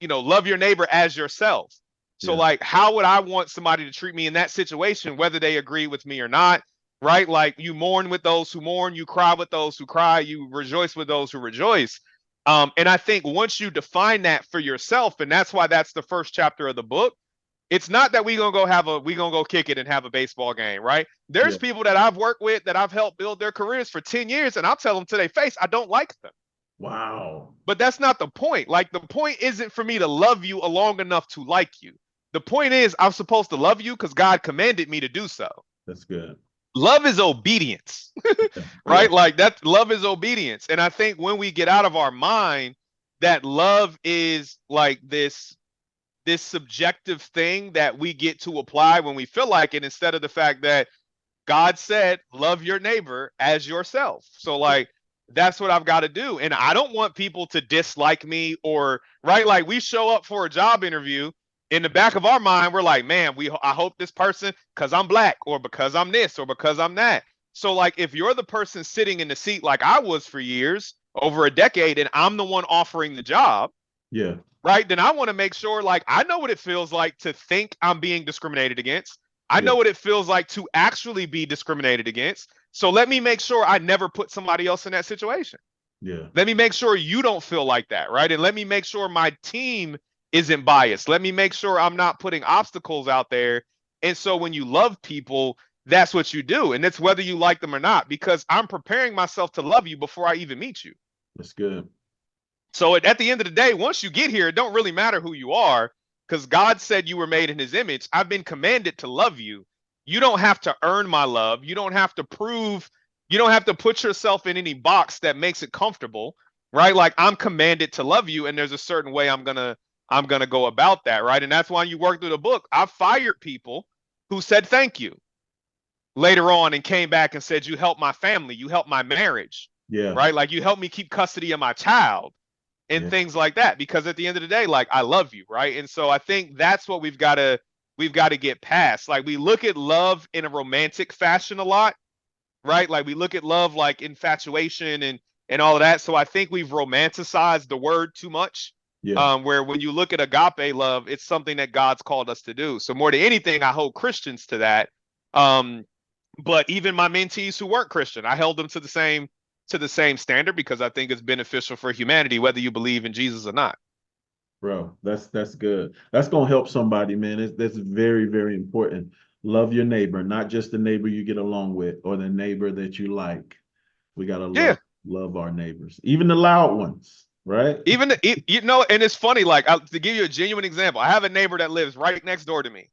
Speaker 3: love your neighbor as yourself. So
Speaker 2: Yeah.
Speaker 3: like, how would I want somebody to treat me in that situation, whether they agree with me or not? Right? Like you mourn with those who mourn, you cry with those who cry, you rejoice with those who rejoice. And I think once you define that for yourself, and that's why that's the first chapter of the book, it's not that we gonna go kick it and have a baseball game, right?
Speaker 2: Yeah.
Speaker 3: There's people that I've worked with that I've helped build their careers for 10 years, and I'll tell them to their face, I don't like them.
Speaker 2: Wow.
Speaker 3: But that's not the point. Like the point isn't for me to love you long enough to like you. The point is I'm supposed to love you because God commanded me to do so.
Speaker 2: That's good.
Speaker 3: Love is obedience,
Speaker 2: Yeah. Yeah.
Speaker 3: right? Like that love is obedience. And I think when we get out of our mind that love is like this subjective thing that we get to apply when we feel like it, instead of the fact that God said, love your neighbor as yourself. So like that's what I've got to do. And I don't want people to dislike me, or right, like we show up for a job interview, in the back of our mind we're like, man, I hope this person, because I'm black or because I'm this or because I'm that. So like if you're the person sitting in the seat like I was for years, over a decade, and I'm the one offering the job,
Speaker 2: Yeah.
Speaker 3: right? Then I want to make sure, like, I know what it feels like to think I'm being discriminated against. I
Speaker 2: Yeah.
Speaker 3: know what it feels like to actually be discriminated against. So let me make sure I never put somebody else in that situation.
Speaker 2: Yeah.
Speaker 3: Let me make sure you don't feel like that, right? And let me make sure my team isn't biased. Let me make sure I'm not putting obstacles out there. And so when you love people, that's what you do. And it's whether you like them or not, because I'm preparing myself to love you before I even meet you.
Speaker 2: That's good.
Speaker 3: So at the end of the day, once you get here, it don't really matter who you are, because God said you were made in his image. I've been commanded to love you. You don't have to earn my love. You don't have to prove, you don't have to put yourself in any box that makes it comfortable, right? Like, I'm commanded to love you, and there's a certain way I'm gonna go about that, right? And that's why you work through the book. I've fired people who said thank you later on and came back and said, you helped my family, you helped my marriage,
Speaker 2: Yeah.
Speaker 3: right? Like, you helped me keep custody of my child and things like that, because at the end of the day, like, I love you, right? And so I think that's what we've got to get past. Like, we look at love in a romantic fashion a lot, right? Like, we look at love like infatuation and all of that. So I think we've romanticized the word too much.
Speaker 2: Yeah.
Speaker 3: Where when you look at agape love, it's something that God's called us to do. So more than anything, I hold Christians to that. But even my mentees who weren't Christian, I held them to the same standard, because I think it's beneficial for humanity, whether you believe in Jesus or not.
Speaker 2: Bro, that's good. That's gonna help somebody, man. That's very, very important. Love your neighbor, not just the neighbor you get along with or the neighbor that you like. We gotta
Speaker 3: Yeah.
Speaker 2: love our neighbors, even the loud ones, right?
Speaker 3: Even and it's funny. Like, to give you a genuine example, I have a neighbor that lives right next door to me.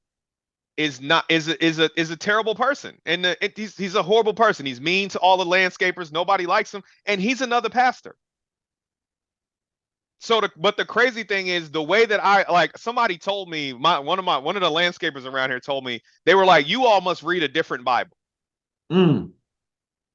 Speaker 3: Is a terrible person, and he's a horrible person. He's mean to all the landscapers. Nobody likes him, and he's another pastor. So, but the crazy thing is, the way that somebody told me, one of the landscapers around here told me, they were like, you all must read a different Bible.
Speaker 2: Mm.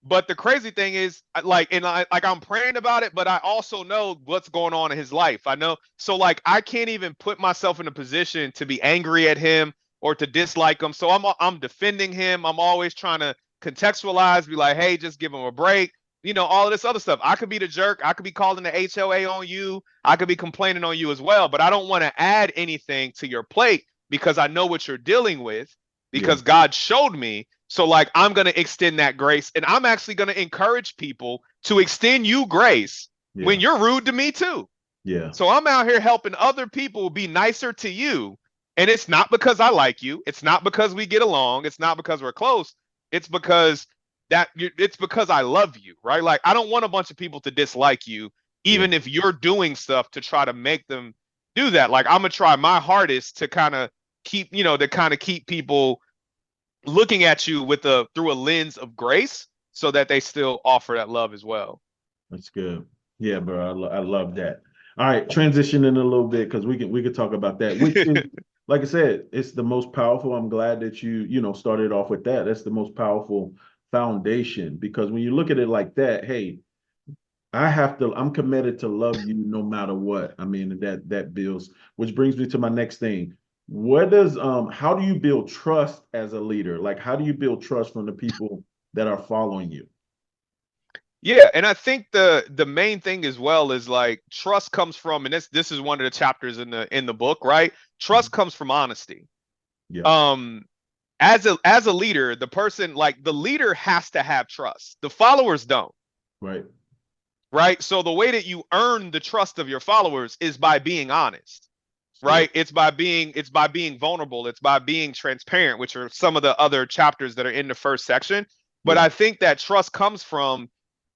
Speaker 3: But the crazy thing is, I'm praying about it, but I also know what's going on in his life. I know, so like, I can't even put myself in a position to be angry at him or to dislike him. So I'm defending him. I'm always trying to contextualize, be like, hey, just give him a break. All of this other stuff. I could be the jerk. I could be calling the HOA on you. I could be complaining on you as well. But I don't want to add anything to your plate, because I know what you're dealing with, because God showed me. So like, I'm going to extend that grace, and I'm actually going to encourage people to extend you grace when you're rude to me too.
Speaker 2: Yeah.
Speaker 3: So I'm out here helping other people be nicer to you. And it's not because I like you. It's not because we get along. It's not because we're close. It's because I love you, right? Like, I don't want a bunch of people to dislike you, even if you're doing stuff to try to make them do that. Like, I'm going to try my hardest to kind of keep people looking at you through a lens of grace, so that they still offer that love as well.
Speaker 2: That's good. Yeah, bro. I love that. All right, transitioning a little bit, because we could talk about that, which is, like I said, it's the most powerful. I'm glad that you started off with that. That's the most powerful foundation, because when you look at it like that, hey, I'm committed to love you no matter what. I mean, that builds, which brings me to my next thing. How do you build trust as a leader? Like, how do you build trust from the people that are following you?
Speaker 3: Yeah, and I think the main thing as well is, like, trust comes from, and this is one of the chapters in the book, right? Trust comes from honesty.
Speaker 2: Yeah.
Speaker 3: As a leader, the leader has to have trust. The followers don't.
Speaker 2: Right.
Speaker 3: Right? So the way that you earn the trust of your followers is by being honest. Right? It's by being vulnerable. It's by being transparent, which are some of the other chapters that are in the first section. But I think that trust comes from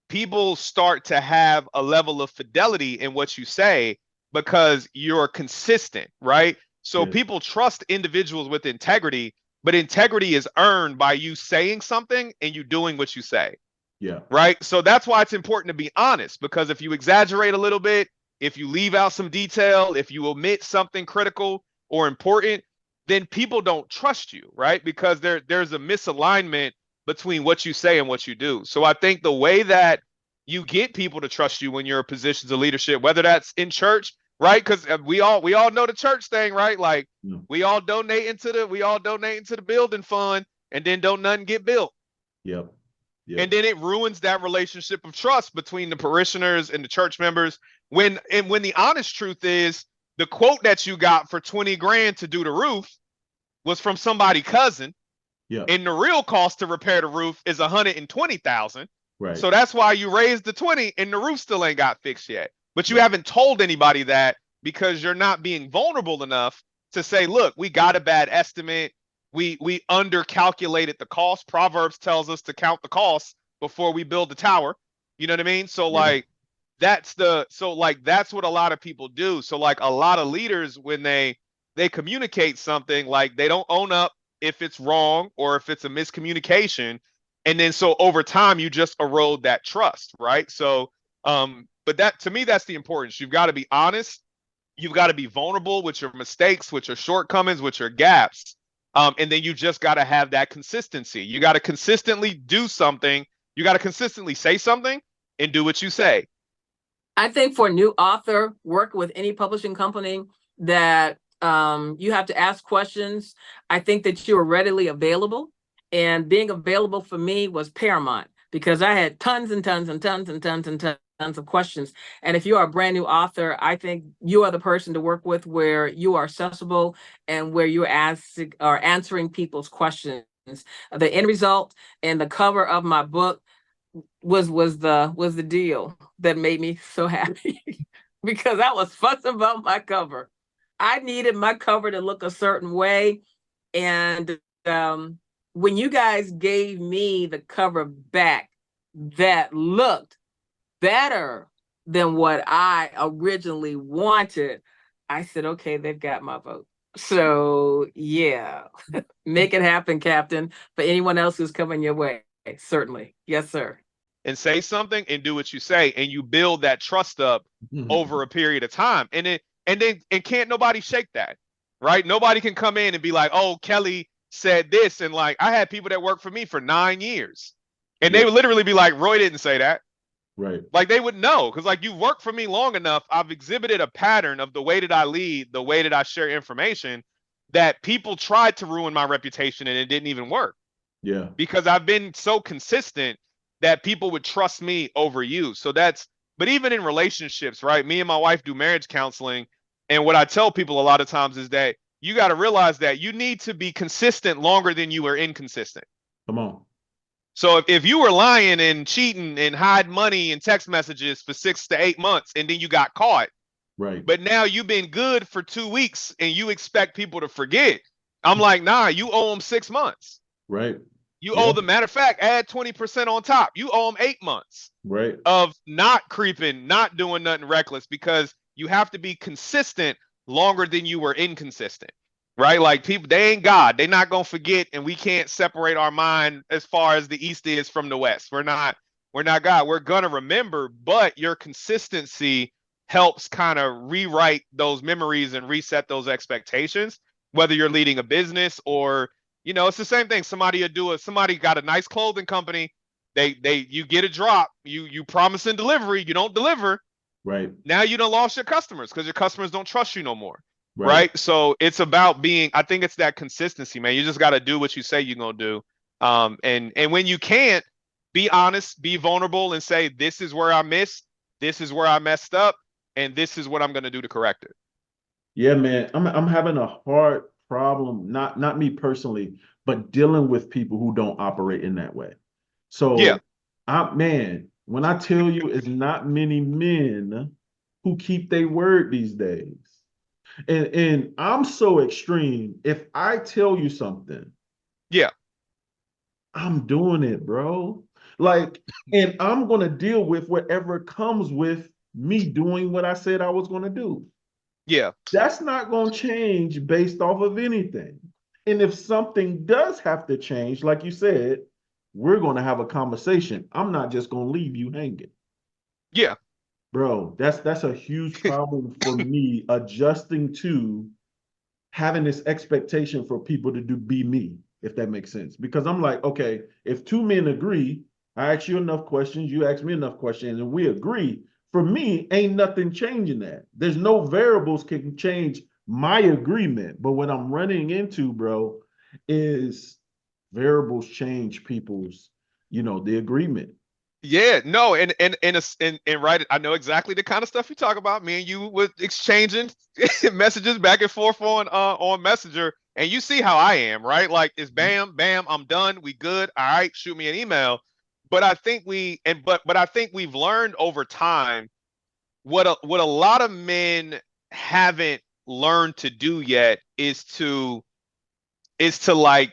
Speaker 3: people start to have a level of fidelity in what you say, because you're consistent, right? So people trust individuals with integrity, but integrity is earned by you saying something and you doing what you say.
Speaker 2: Yeah.
Speaker 3: Right. So that's why it's important to be honest, because if you exaggerate a little bit, if you leave out some detail, if you omit something critical or important, then people don't trust you, right? Because there's a misalignment between what you say and what you do. So I think the way that you get people to trust you when you're in positions of leadership, whether that's in church, right? Because we all know the church thing, right? Like, we all donate into the building fund, and then don't nothing get built.
Speaker 2: Yep.
Speaker 3: And then it ruins that relationship of trust between the parishioners and the church members. When the honest truth is, the quote that you got for 20 grand to do the roof was from somebody's cousin.
Speaker 2: Yeah.
Speaker 3: And the real cost to repair the roof is 120,000.
Speaker 2: Right.
Speaker 3: So that's why you raised the 20 and the roof still ain't got fixed yet. But you haven't told anybody that, because you're not being vulnerable enough to say, look, we got a bad estimate. We undercalculated the cost. Proverbs tells us to count the cost before we build the tower. You know what I mean? So like that's what a lot of people do. So like a lot of leaders, when they communicate something, like they don't own up if it's wrong or if it's a miscommunication. And then so over time you just erode that trust, right? So but that, to me, that's the importance. You've got to be honest. You've got to be vulnerable with your mistakes, with your shortcomings, with your gaps. And then you just got to have that consistency. You got to consistently do something. You got to consistently say something and do what you say.
Speaker 5: I think for a new author working with any publishing company that you have to ask questions. I think that you are readily available, and being available for me was paramount because I had tons and tons and tons and tons and tons of questions. And if you are a brand new author, I think you are the person to work with where you are accessible and where you're answering people's questions. The end result and the cover of my book was the deal that made me so happy because I was fussing about my cover. I needed my cover to look a certain way, and when you guys gave me the cover back that looked better than what I originally wanted, I said, okay, they've got my vote. So yeah, make it happen, Captain. For anyone else who's coming your way, certainly. Yes, sir.
Speaker 3: And say something and do what you say, and you build that trust up over a period of time. And can't nobody shake that, right? Nobody can come in and be like, oh, Kelly said this. And like, I had people that worked for me for 9 years, and they would literally be like, Roy didn't say that.
Speaker 2: Right.
Speaker 3: Like they would know, because like you worked for me long enough. I've exhibited a pattern of the way that I lead, the way that I share information, that people tried to ruin my reputation and it didn't even work.
Speaker 2: Yeah.
Speaker 3: Because I've been so consistent that people would trust me over you. So but even in relationships, right? Me and my wife do marriage counseling. And what I tell people a lot of times is that you got to realize that you need to be consistent longer than you are inconsistent.
Speaker 2: Come on.
Speaker 3: So if you were lying and cheating and hiding money in text messages for 6 to 8 months and then you got caught,
Speaker 2: right?
Speaker 3: But now you've been good for 2 weeks and you expect people to forget. I'm like, nah, you owe them 6 months.
Speaker 2: Right.
Speaker 3: You owe them, matter of fact, add 20% on top. You owe them 8 months of not creeping, not doing nothing reckless, because you have to be consistent longer than you were inconsistent, right? Like people, they ain't God. They're not going to forget, and we can't separate our mind as far as the East is from the West. We're not God. We're going to remember, but your consistency helps kind of rewrite those memories and reset those expectations, whether you're leading a business or, you know, it's the same thing. Somebody got a nice clothing company. You get a drop. You promise in delivery. You don't deliver.
Speaker 2: Right. Now
Speaker 3: you done lost your customers because your customers don't trust you no more. Right. So it's about I think it's that consistency, man. You just got to do what you say you're going to do. And when you can't, be honest, be vulnerable and say, this is where I missed. This is where I messed up. And this is what I'm going to do to correct it.
Speaker 2: Yeah, man. I'm having a hard problem, not me personally, but dealing with people who don't operate in that way. So
Speaker 3: yeah,
Speaker 2: when I tell you it's not many men who keep their word these days. And I'm so extreme. If I tell you something,
Speaker 3: yeah,
Speaker 2: I'm doing it, bro. Like, and I'm gonna deal with whatever comes with me doing what I said I was gonna do.
Speaker 3: Yeah.
Speaker 2: That's not going to change based off of anything. And if something does have to change, like you said, we're going to have a conversation. I'm not just going to leave you hanging.
Speaker 3: Yeah.
Speaker 2: Bro, that's a huge problem for me, adjusting to having this expectation for people to be me, if that makes sense. Because I'm like, okay, if two men agree, I ask you enough questions, you ask me enough questions, and we agree. For me, ain't nothing changing that. There's no variables can change my agreement. But what I'm running into, bro, is variables change people's, the agreement.
Speaker 3: Yeah, no, and right, I know exactly the kind of stuff you talk about. Me and you were exchanging messages back and forth on Messenger, and you see how I am, right? Like it's bam, bam, I'm done, we good. All right, shoot me an email. But I think but I think we've learned over time what a lot of men haven't learned to do yet is to like,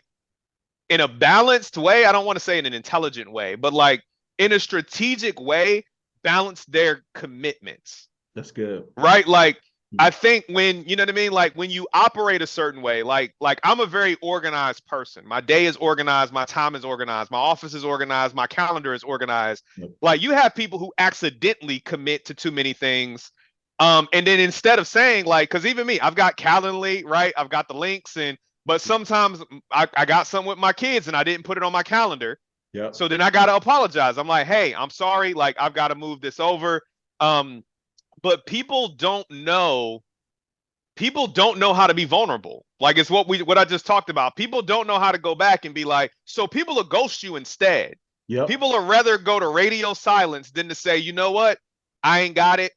Speaker 3: in a balanced way, I don't want to say in an intelligent way, but like in a strategic way, balance their commitments.
Speaker 2: That's good.
Speaker 3: Right? Like, I think when, you know what I mean? Like when you operate a certain way, like I'm a very organized person. My day is organized, my time is organized, my office is organized, my calendar is organized.
Speaker 2: Yep.
Speaker 3: Like you have people who accidentally commit to too many things. And then instead of saying like, because even me, I've got Calendly, right? I've got the links, but sometimes I got something with my kids and I didn't put it on my calendar.
Speaker 2: Yeah.
Speaker 3: So then I gotta apologize. I'm like, hey, I'm sorry, like I've got to move this over. But people don't know how to be vulnerable. Like it's what I just talked about. People don't know how to go back and be like, so people will ghost you instead.
Speaker 2: Yep.
Speaker 3: People will rather go to radio silence than to say, you know what, I ain't got it,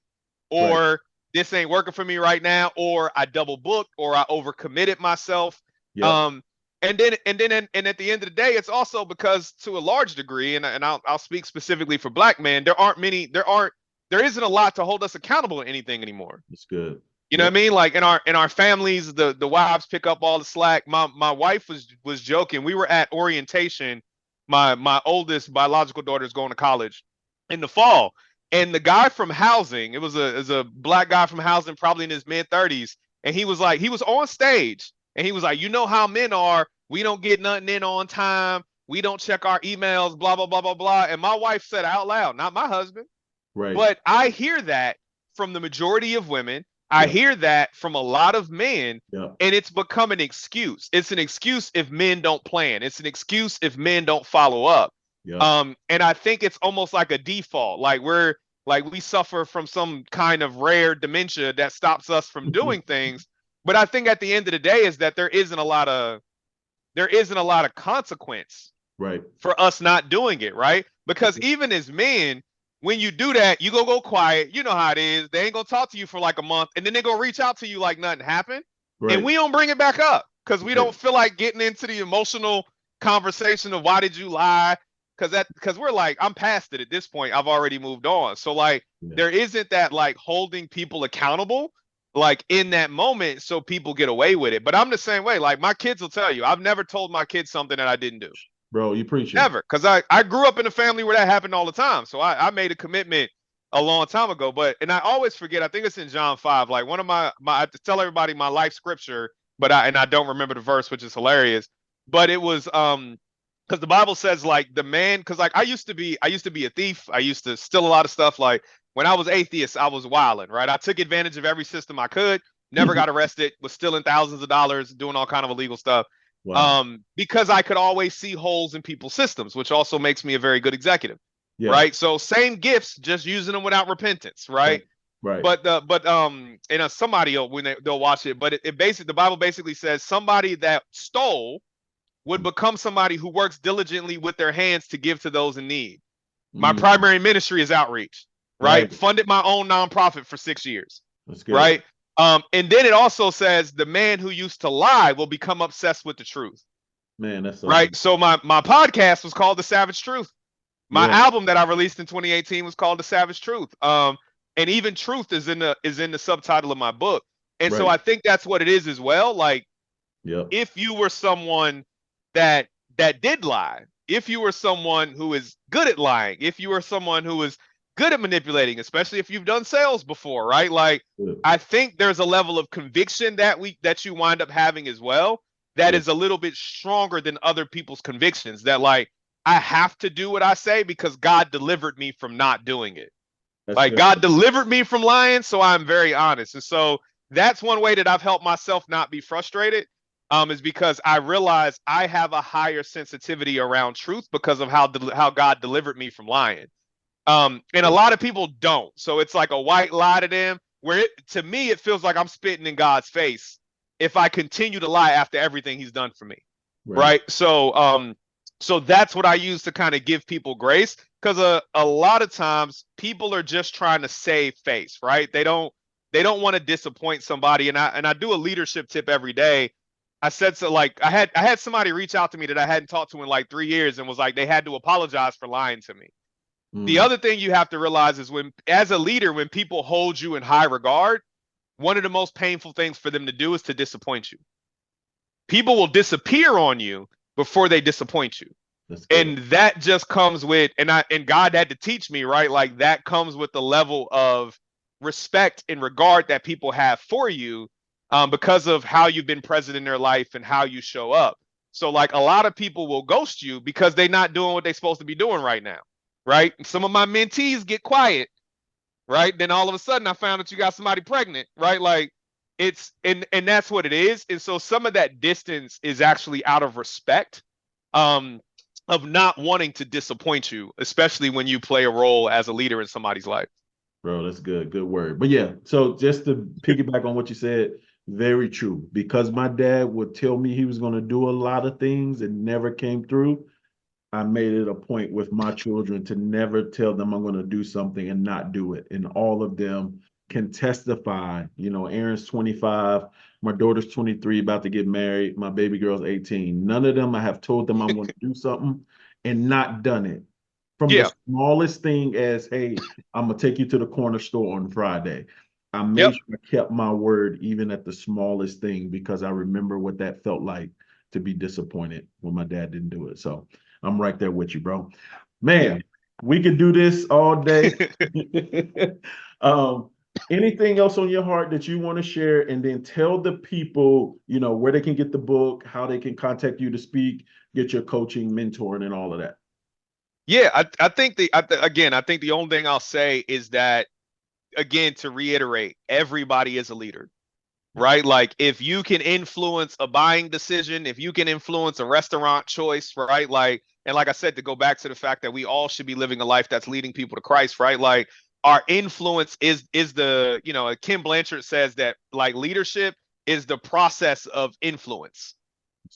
Speaker 3: or this ain't working for me right now, or I double booked, or I overcommitted myself.
Speaker 2: Yep.
Speaker 3: And then at the end of the day, it's also because to a large degree, and I'll speak specifically for Black men, there isn't a lot to hold us accountable in anything anymore.
Speaker 2: That's good.
Speaker 3: You know what I mean? Like in our families, the wives pick up all the slack. My wife was joking. We were at orientation. My oldest biological daughter is going to college in the fall, and the guy from housing, it was a Black guy from housing, probably in his mid-30s, and he was on stage, and he was like, you know how men are. We don't get nothing in on time. We don't check our emails. Blah blah blah blah blah. And my wife said out loud, not my husband.
Speaker 2: Right.
Speaker 3: But I hear that from the majority of women. I hear that from a lot of men, and it's become an excuse. It's an excuse if men don't plan. It's an excuse if men don't follow up. And I think it's almost like a default. Like we suffer from some kind of rare dementia that stops us from doing things. But I think at the end of the day is that there isn't a lot of consequence for us not doing it, right? Because even as men, when you do that, you go quiet. You know how it is. They ain't gonna talk to you for like a month, and then they gonna reach out to you like nothing happened. And we don't bring it back up because we don't feel like getting into the emotional conversation of why did you lie? Because we're like, I'm past it at this point. I've already moved on. So like there isn't that like holding people accountable like in that moment so people get away with it. But I'm the same way. Like my kids will tell you, I've never told my kids something that I didn't do.
Speaker 2: Bro, you preach it.
Speaker 3: Never, because I grew up in a family where that happened all the time. So I made a commitment a long time ago. And I always forget, I think it's in John 5. Like one of my I have to tell everybody my life scripture, but I don't remember the verse, which is hilarious. But it was because the Bible says like the man, because like I used to be a thief. I used to steal a lot of stuff. Like when I was atheist, I was wilding, right? I took advantage of every system I could, never got arrested, was stealing thousands of dollars, doing all kind of illegal stuff.
Speaker 2: Wow.
Speaker 3: Because I could always see holes in people's systems, which also makes me a very good executive, right? So same gifts, just using them without repentance, right?
Speaker 2: Right.
Speaker 3: But somebody when they'll watch it, but it basically, the Bible basically says somebody that stole would become somebody who works diligently with their hands to give to those in need. My primary ministry is outreach, right? Funded my own nonprofit for 6 years,
Speaker 2: That's good.
Speaker 3: right? And then it also says the man who used to lie will become obsessed with the truth.
Speaker 2: Man, that's
Speaker 3: right. So my podcast was called The Savage Truth. My album that I released in 2018 was called The Savage Truth. And even truth is in the subtitle of my book. And so I think that's what it is as well. Like, if you were someone that did lie, if you were someone who is good at lying, if you were someone who is good at manipulating, especially if you've done sales before, right? Like I think there's a level of conviction that you wind up having as well that is a little bit stronger than other people's convictions, that like I have to do what I say because God delivered me from not doing it. That's like good. God delivered me from lying, so I'm very honest. And so that's one way that I've helped myself not be frustrated, is because I realize I have a higher sensitivity around truth because of how God delivered me from lying. And a lot of people don't. So it's like a white lie to them, where to me, it feels like I'm spitting in God's face if I continue to lie after everything he's done for me. Right. So that's what I use to kind of give people grace, because a lot of times people are just trying to save face, right? They don't want to disappoint somebody. And I do a leadership tip every day. I said, so like I had somebody reach out to me that I hadn't talked to in like 3 years and was like, they had to apologize for lying to me. The other thing you have to realize is as a leader, when people hold you in high regard, one of the most painful things for them to do is to disappoint you. People will disappear on you before they disappoint you. And that just comes with, and God had to teach me, right? Like that comes with the level of respect and regard that people have for you, because of how you've been present in their life and how you show up. So like a lot of people will ghost you because they're not doing what they're supposed to be doing right now, right? Some of my mentees get quiet, right? Then all of a sudden I found that you got somebody pregnant, right? Like it's, and that's what it is. And so some of that distance is actually out of respect, um, of not wanting to disappoint you, especially when you play a role as a leader in somebody's life.
Speaker 2: Bro, that's good. Good word. But yeah, so just to piggyback on what you said, very true. Because my dad would tell me he was going to do a lot of things and never came through. I made it a point with my children to never tell them I'm going to do something and not do it. And all of them can testify. You know, Aaron's 25, my daughter's 23, about to get married. My baby girl's 18. None of them I have told them I'm going to do something and not done it. From
Speaker 3: Yeah.
Speaker 2: the smallest thing as, hey, I'm going to take you to the corner store on Friday. I
Speaker 3: Yep.
Speaker 2: made sure I kept my word even at the smallest thing because I remember what that felt like to be disappointed when my dad didn't do it. So I'm right there with you, bro. Man, we could do this all day. um, anything else on your heart that you want to share? And then tell the people, you know, where they can get the book, how they can contact you to speak, get your coaching, mentoring, and all of that.
Speaker 3: Yeah, I think again, I think the only thing I'll say is that, again, to reiterate, everybody is a leader, right? Like if you can influence a buying decision, if you can influence a restaurant choice, right? Like, and like I said, to go back to the fact that we all should be living a life that's leading people to Christ, right? Like our influence is the, you know, Kim Blanchard says that like leadership is the process of influence,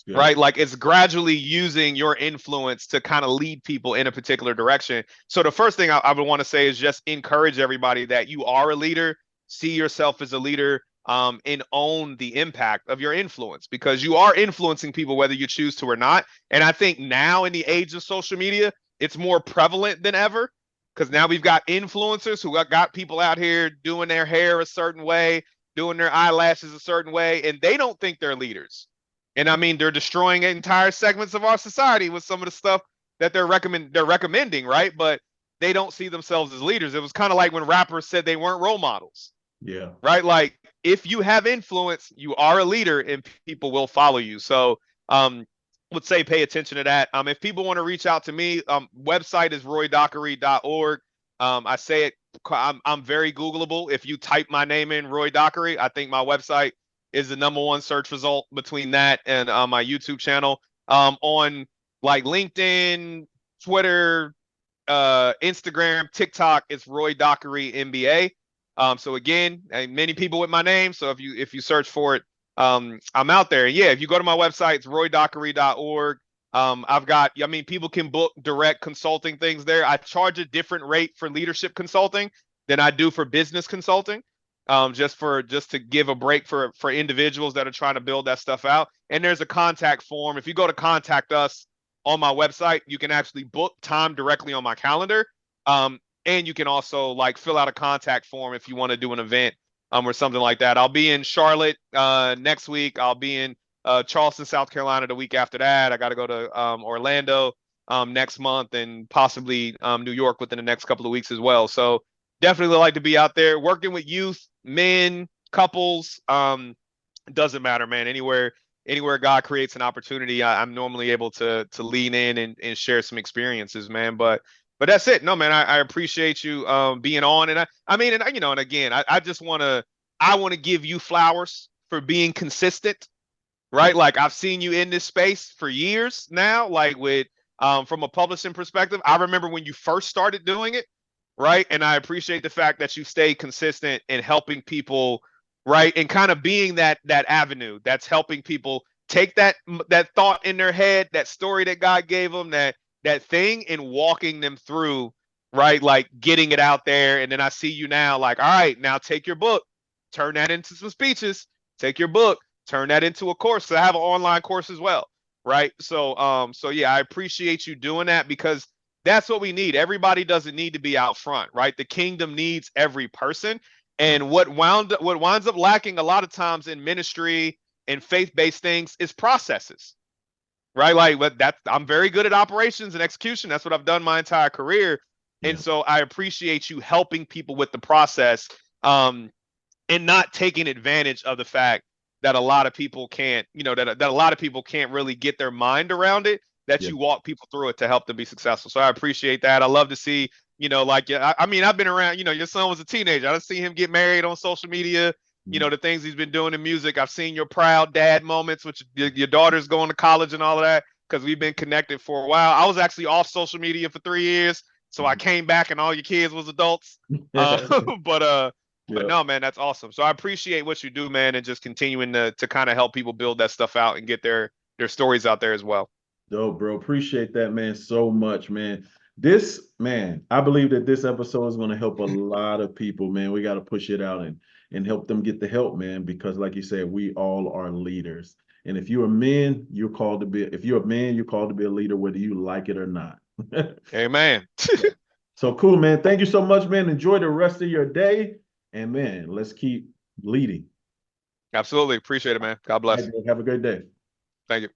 Speaker 3: right? Like it's gradually using your influence to kind of lead people in a particular direction. So the first thing I would want to say is just encourage everybody that you are a leader, see yourself as a leader, and own the impact of your influence, because you are influencing people whether you choose to or not. And I think now in the age of social media, it's more prevalent than ever, because now we've got influencers who got people out here doing their hair a certain way, doing their eyelashes a certain way, and they don't think they're leaders. And I mean, they're destroying entire segments of our society with some of the stuff that they're recommending, right? But they don't see themselves as leaders. It was kind of like when rappers said they weren't role models.
Speaker 2: Yeah.
Speaker 3: Right? Like if you have influence, you are a leader and people will follow you. So would say pay attention to that. If people want to reach out to me, website is roydockery.org. I say it, I'm very Googleable. If you type my name in, Roy Dockery, I think my website is the #1 search result between that and my YouTube channel. On like LinkedIn, Twitter, Instagram, TikTok, it's Roy Dockery MBA. So again, many people with my name. So if you search for it, I'm out there. Yeah, if you go to my website, it's roydockery.org. I've got, I mean, people can book direct consulting things there. I charge a different rate for leadership consulting than I do for business consulting. Just to give a break for individuals that are trying to build that stuff out. And there's a contact form. If you go to contact us on my website, you can actually book time directly on my calendar. And you can also like fill out a contact form if you want to do an event or something like that. I'll be in Charlotte next week. I'll be in Charleston, South Carolina the week after that. I got to go to Orlando next month, and possibly New York within the next couple of weeks as well. So definitely like to be out there working with youth, men, couples. Doesn't matter, man. Anywhere God creates an opportunity, I'm normally able to lean in and share some experiences, man. But that's it. No, man, I appreciate you being on. And I mean, and you know, and again, I just want to give you flowers for being consistent, right? Like I've seen you in this space for years now, like with from a publishing perspective. I remember when you first started doing it, right? And I appreciate the fact that you stay consistent in helping people, right? And kind of being that avenue that's helping people take that thought in their head, that story that God gave them, that thing, and walking them through, right? Like getting it out there. And then I see you now, like, all right, now take your book, turn that into some speeches, take your book, turn that into a course. So I have an online course as well, right? So yeah, I appreciate you doing that, because that's what we need. Everybody doesn't need to be out front, right? The kingdom needs every person. And what winds up lacking a lot of times in ministry and faith-based things is processes, right? Like I'm very good at operations and execution. That's what I've done my entire career.
Speaker 2: Yeah.
Speaker 3: And so I appreciate you helping people with the process, and not taking advantage of the fact that a lot of people can't, that a lot of people can't really get their mind around it, that
Speaker 2: Yeah.
Speaker 3: you walk people through it to help them be successful. So I appreciate that. I love to see, like, I mean, I've been around, your son was a teenager. I've seen him get married on social media, the things he's been doing in music. I've seen your proud dad moments, which your daughter's going to college and all of that, because we've been connected for a while. I was actually off social media for 3 years. So I came back and all your kids was adults. But no, man, that's awesome. So I appreciate what you do, man, and just continuing to kind of help people build that stuff out and get their stories out there as well.
Speaker 2: Dope, bro. Appreciate that, man, so much, man. I believe that this episode is going to help a lot of people, man. We got to push it out and help them get the help, man, because like you said, we all are leaders. And if you're a man, you're called to be a leader, whether you like it or not.
Speaker 3: Amen.
Speaker 2: So cool, man. Thank you so much, man. Enjoy the rest of your day. And man, let's keep leading.
Speaker 3: Absolutely. Appreciate it, man. God bless.
Speaker 2: Have a great day.
Speaker 3: Thank you.